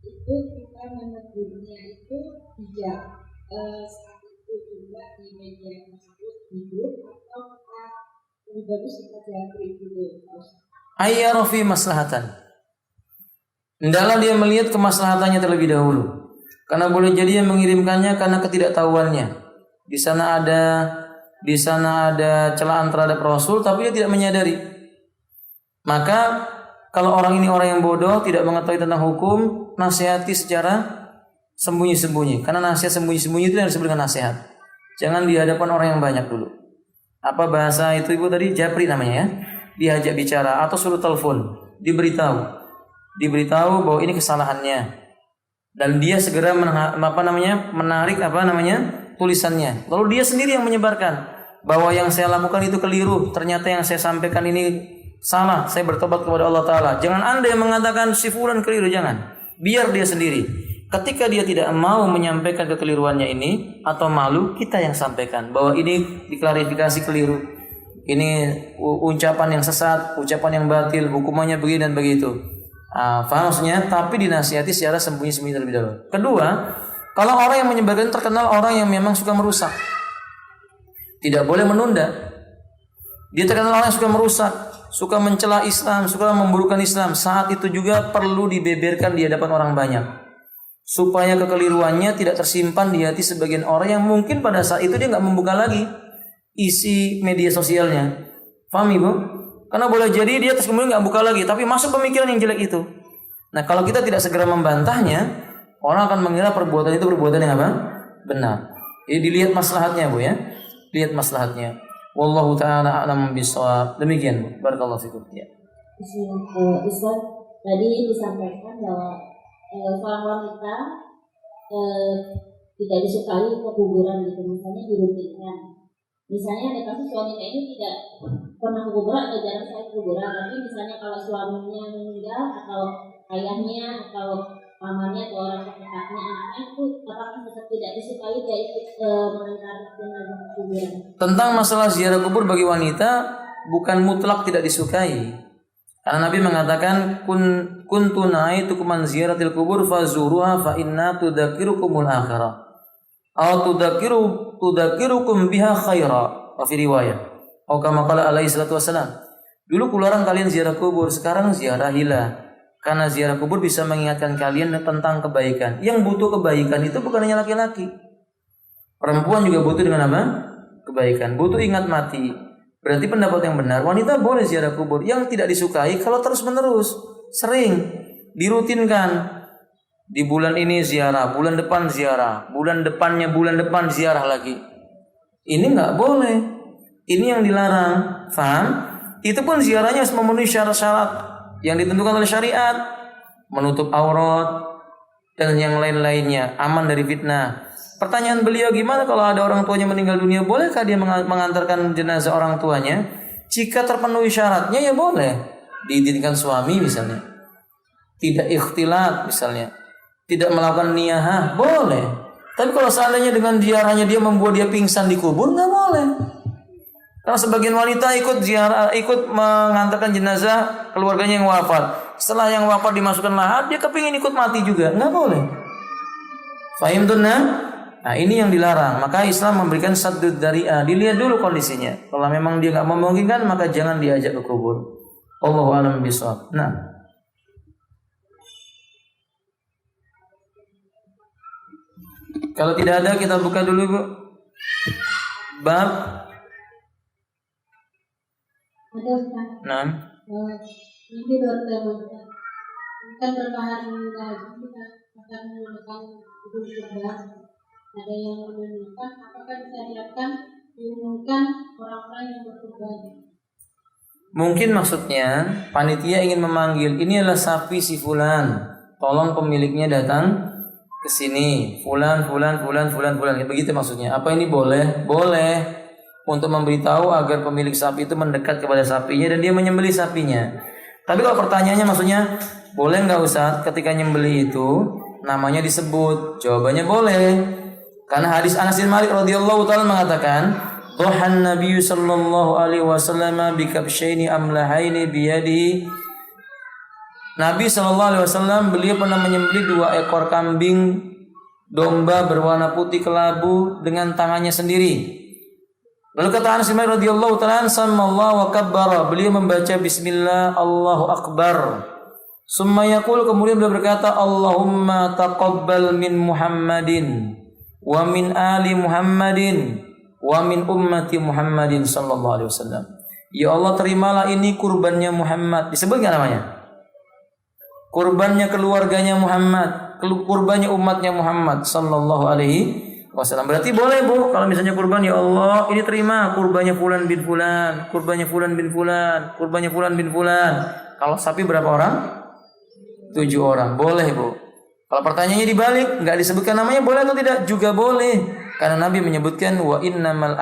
B: itu kita menegurnya itu tidak saat itu juga di media tersebut di grup atau kita lebih bagus kita japri dulu Pak Ustaz.
A: Ayyara fi maslahatan. Hendaklah dia melihat kemaslahatannya terlebih dahulu. Karena boleh jadi yang mengirimkannya karena ketidaktahuannya. Di sana ada celaan terhadap Rasul tapi dia tidak menyadari. Maka kalau orang ini orang yang bodoh, tidak mengetahui tentang hukum, nasihati secara sembunyi-sembunyi. Karena nasihat sembunyi-sembunyi itu yang disebut dengan nasihat. Jangan di hadapan orang yang banyak dulu. Apa bahasa itu ibu tadi? Japri namanya ya. Diajak bicara atau suruh telepon, diberitahu bahwa ini kesalahannya dan dia segera menarik tulisannya. Lalu dia sendiri yang menyebarkan bahwa yang saya lakukan itu keliru, ternyata yang saya sampaikan ini salah, saya bertobat kepada Allah Ta'ala. Jangan Anda yang mengatakan si fulan keliru, jangan. Biar dia sendiri. Ketika dia tidak mau menyampaikan kekeliruannya ini atau malu, kita yang sampaikan bahwa ini diklarifikasi keliru, ini ucapan yang sesat, ucapan yang batil, hukumannya begini dan begitu. Faham maksudnya? Tapi dinasihati secara sembunyi-sembunyi terlebih dahulu. Kedua, kalau orang yang menyebarkan terkenal orang yang memang suka merusak, tidak boleh menunda. Dia terkenal orang yang suka merusak, suka mencela Islam, suka memburukan Islam. Saat itu juga perlu dibeberkan di hadapan orang banyak. supaya kekeliruannya tidak tersimpan di hati sebagian orang yang mungkin pada saat itu dia nggak membuka lagi isi media sosialnya. Paham Ibu? Karena boleh jadi dia terus kemudian nggak buka lagi, tapi masuk pemikiran yang jelek itu. Nah, kalau kita tidak segera membantahnya, orang akan mengira perbuatan itu perbuatan yang apa? Benar. Jadi dilihat maslahatnya, Bu ya. Lihat maslahatnya. Wallahu taala a'lam bishawab. Demikian, Bu. Barakallahu fikum. Ya.
B: Ustaz, tadi disampaikan bahwa seorang wanita tidak disukai keguguran gitu, misalnya dirutinkan. Misalnya ada kasus wanita ini tidak pernah keguguran atau jarang sekali keguguran, tapi misalnya kalau suaminya meninggal atau ayahnya atau pamannya atau orang terdekatnya anaknya itu apakah tetap tidak disukai dia ikut mengantar jenazah keguguran?
A: Tentang masalah ziarah kubur bagi wanita bukan mutlak tidak disukai. Karena Nabi mengatakan kuntu na'aitukum an ziyaratil kubur fazuruha fa inna tudzakirukumul akhirah. Aw tudzakirukum biha khaira. Wa fi riwayah. Atau kama qala alaihi salatu wasalam. Dulu kularang kalian ziarah kubur, sekarang ziarahilah. Karena ziarah kubur bisa mengingatkan kalian tentang kebaikan. Yang butuh kebaikan itu bukan hanya laki-laki. Perempuan juga butuh dengan apa? Kebaikan. Butuh ingat mati. Berarti pendapat yang benar, wanita boleh ziarah kubur. Yang tidak disukai kalau terus-menerus, sering, dirutinkan. Di bulan ini ziarah, bulan depan ziarah, bulan depannya bulan depan ziarah lagi. Ini nggak boleh. Ini yang dilarang. Faham? Itu pun ziarahnya harus memenuhi syarat-syarat yang ditentukan oleh syariat, menutup aurat dan yang lain-lainnya, aman dari fitnah. Pertanyaan beliau, gimana kalau ada orang tuanya meninggal dunia, bolehkah dia mengantarkan jenazah orang tuanya? Jika terpenuhi syaratnya ya boleh. Diizinkan suami misalnya, tidak ikhtilat misalnya, tidak melakukan niyahah, boleh. Tapi kalau seandainya dengan ziarahnya dia membuat dia pingsan di kubur, nggak boleh. Karena sebagian wanita ikut ziarah, ikut mengantarkan jenazah keluarganya yang wafat. Setelah yang wafat dimasukkan lahat, dia kepingin ikut mati juga, nggak boleh. Fahim tunna? Nah, ini yang dilarang. Maka Islam memberikan saddud dzari'ah. Dilihat dulu kondisinya. Kalau memang dia nggak memungkinkan, maka jangan diajak ke kubur. Allahu a'lam bishawab. Nah, kalau tidak ada kita buka dulu, Bu. Bab.
B: Ada Ustaz.
A: Nah.
B: Ini bertemu kan berbahan gaji kita akan menggunakan gedung kurban. Ada yang mengumumkan, apakah bisa dilakukan diumumkan orang-orang yang berkurban?
A: Mungkin maksudnya panitia ingin memanggil, ini adalah sapi si fulan, tolong pemiliknya datang ke sini. Fulan. Begitu maksudnya. Apa ini boleh? Boleh. Untuk memberitahu agar pemilik sapi itu mendekat kepada sapinya dan dia menyembelih sapinya. Tapi kalau pertanyaannya maksudnya boleh nggak Ustaz ketika nyembelih itu namanya disebut? Jawabannya boleh. Karena hadis Anas bin Malik radhiyallahu taala mengatakan, "Dhahan Nabi sallallahu alaihi wasallam bi kabshaini amlahaini bi yadihi." Nabi sallallahu alaihi wasallam beliau pernah menyembelih 2 ekor kambing domba berwarna putih kelabu dengan tangannya sendiri. Lalu kata Anas bin Malik radhiyallahu ta'ala sallallahu wa kabbara, beliau membaca bismillah Allahu akbar. Summa yaqul, kemudian beliau berkata Allahumma taqabbal min Muhammadin wa min ali Muhammadin wa min ummati Muhammadin sallallahu alaihi wasallam. Ya Allah, terimalah ini kurbannya Muhammad. Disebut enggak namanya? Kurbannya keluarganya Muhammad, kurbannya umatnya Muhammad sallallahu alaihi wasallam. Berarti boleh, Bu, kalau misalnya kurban, ya Allah, ini terima kurbannya fulan bin fulan, kurbannya fulan bin fulan, kurbannya fulan bin fulan. Kalau sapi berapa orang? 7 orang. Boleh, Bu. Kalau pertanyaannya dibalik, enggak disebutkan namanya, boleh atau tidak? Juga boleh. Karena Nabi menyebutkan wa innamal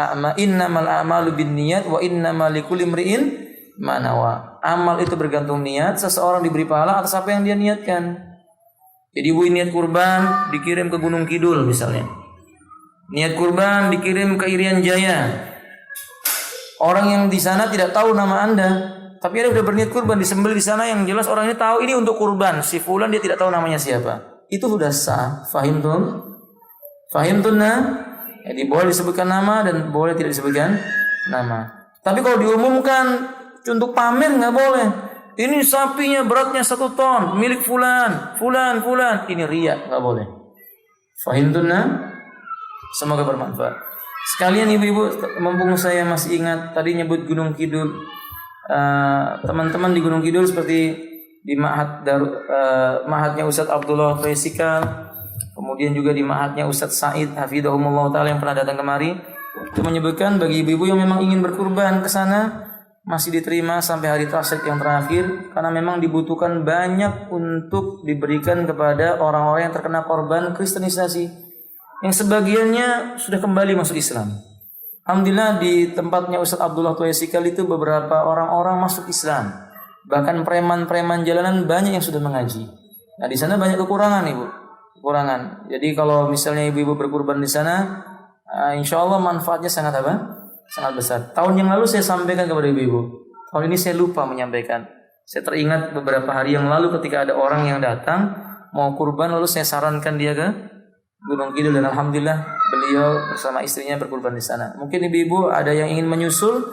A: a'malu binniyat wa innamal likulli imri'in ma nawa. Amal itu bergantung niat, seseorang diberi pahala atas apa yang dia niatkan. Jadi Bu niat kurban dikirim ke Gunung Kidul misalnya. Niat kurban dikirim ke Irian Jaya. Orang yang di sana tidak tahu nama Anda, tapi ada sudah berniat kurban disembelih di sana, yang jelas orang ini tahu ini untuk kurban. Si fulan dia tidak tahu namanya siapa. Itu sudah sah. Fahim tunna? Jadi boleh disebutkan nama dan boleh tidak disebutkan nama. Tapi kalau diumumkan untuk pamer nggak boleh. Ini sapinya beratnya 1 ton, milik fulan. Ini riya, nggak boleh. Fahimtunna? Semoga bermanfaat. Sekalian ibu-ibu, mumpung saya masih ingat tadi nyebut Gunung Kidul. Teman-teman di Gunung Kidul seperti di Ma'hadnya Ustadz Abdullah Faisikal, kemudian juga di Ma'hadnya Ustadz Said Hafidhahumullah Ta'ala yang pernah datang kemari, itu menyebutkan bagi ibu-ibu yang memang ingin berkurban ke sana masih diterima sampai hari tasyrik yang terakhir, karena memang dibutuhkan banyak untuk diberikan kepada orang-orang yang terkena korban kristenisasi yang sebagiannya sudah kembali masuk Islam. Alhamdulillah di tempatnya Ustadz Abdullah Faisikal itu beberapa orang-orang masuk Islam. Bahkan preman-preman jalanan banyak yang sudah mengaji. Nah di sana banyak kekurangan ibu, kekurangan. Jadi kalau misalnya ibu-ibu berkurban di sana, insya Allah manfaatnya sangat apa? Sangat besar. Tahun yang lalu saya sampaikan kepada ibu-ibu. Tahun ini saya lupa menyampaikan. Saya teringat beberapa hari yang lalu ketika ada orang yang datang mau kurban, lalu saya sarankan dia ke Gunung Kidul, dan alhamdulillah beliau bersama istrinya berkurban di sana. Mungkin ibu-ibu ada yang ingin menyusul,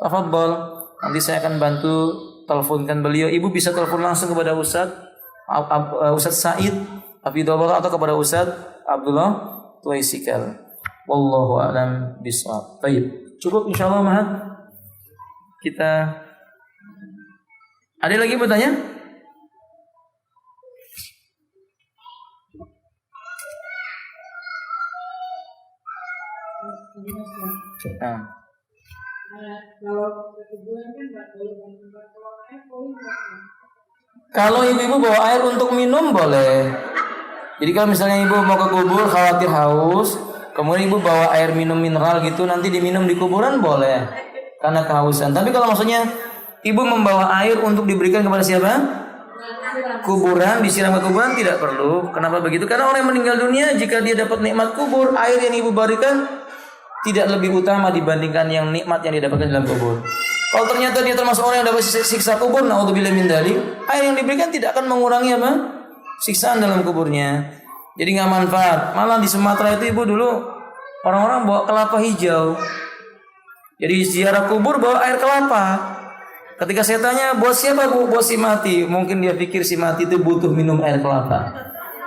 A: tafadhol. Nanti saya akan bantu teleponkan beliau. Ibu bisa telepon langsung kepada Ustadz Said Hafidhahullah atau kepada Ustadz Abdullah Faisikal. Wallahu a'lam bishawab. Baik. Cukup insyaallah Mahat. Kita ada lagi bertanya? Nah. Kalau ibu-ibu bawa air untuk minum boleh. Jadi kalau misalnya ibu mau ke kubur khawatir haus, kemudian ibu bawa air minum mineral gitu, nanti diminum di kuburan boleh karena kehausan. Tapi kalau maksudnya ibu membawa air untuk diberikan kepada siapa? Kuburan, disiram ke kuburan tidak perlu. Kenapa begitu? Karena orang yang meninggal dunia jika dia dapat nikmat kubur, air yang ibu berikan tidak lebih utama dibandingkan yang nikmat yang didapatkan dalam kubur. Kalau ternyata dia termasuk orang yang dapat siksa kubur, naudzubillah min dzalik, air yang diberikan tidak akan mengurangi apa? Siksaan dalam kuburnya. Jadi nggak manfaat. Malah di Sumatera itu ibu dulu orang-orang bawa kelapa hijau. Jadi ziarah kubur bawa air kelapa. Ketika saya tanya, buat siapa bu? Buat si mati. Mungkin dia pikir si mati itu butuh minum air kelapa.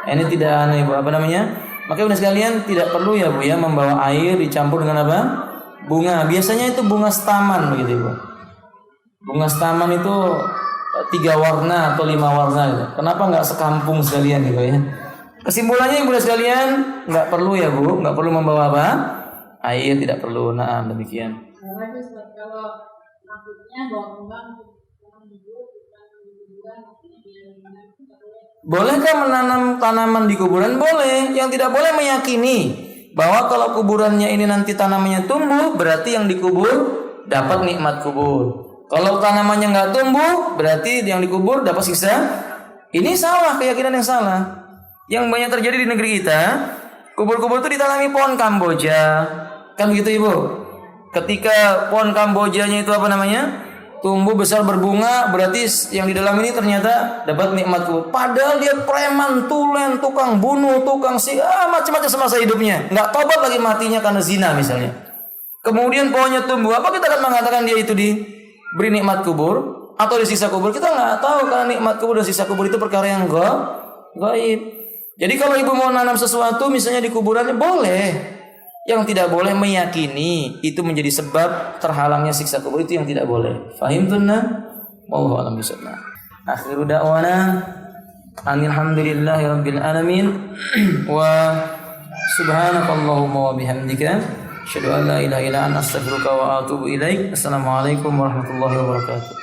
A: Ini tidak aneh bu. Apa namanya? Makanya sekalian tidak perlu ya bu ya membawa air dicampur dengan apa? Bunga. Biasanya itu bunga staman begitu bu. Bunga staman itu 3 warna atau 5 warna gitu. Kenapa nggak sekampung sekalian gitu ya? Kesimpulannya ibu sekalian nggak perlu ya bu, nggak perlu membawa apa? Air tidak perlu. Nah demikian.
B: Kalau maksudnya bawa kembang
A: bolehkah menanam tanaman di kuburan? Boleh. Yang tidak boleh meyakini bahwa kalau kuburannya ini nanti tanamannya tumbuh, berarti yang dikubur dapat nikmat kubur. Kalau tanamannya nggak tumbuh, berarti yang dikubur dapat siksa. Ini salah, keyakinan yang salah. Yang banyak terjadi di negeri kita, kubur-kubur itu ditanami pohon Kamboja. Kan begitu ibu? Ketika pohon Kambojanya itu apa namanya? Tumbuh besar berbunga, berarti yang di dalam ini ternyata dapat nikmat kubur. Padahal dia preman, tulen, tukang bunuh, tukang macam-macam semasa hidupnya. Nggak tobat lagi matinya karena zina misalnya. Kemudian pohonnya tumbuh, apa kita akan mengatakan dia itu diberi nikmat kubur atau disiksa kubur? Kita nggak tahu, karena nikmat kubur dan siksa kubur itu perkara yang gaib. Jadi kalau ibu mau nanam sesuatu misalnya di kuburannya boleh. Yang tidak boleh meyakini itu menjadi sebab terhalangnya siksa kubur, itu yang tidak boleh. Fahimtunna? Wallahu a'lam bishawab. Akhiru da'wana alhamdulillahi rabbil alamin wa subhanakallahumma wa bihamdika asyhadu an la ilaha illa anta astaghfiruka wa atubu ilaik. Assalamualaikum warahmatullahi wabarakatuh.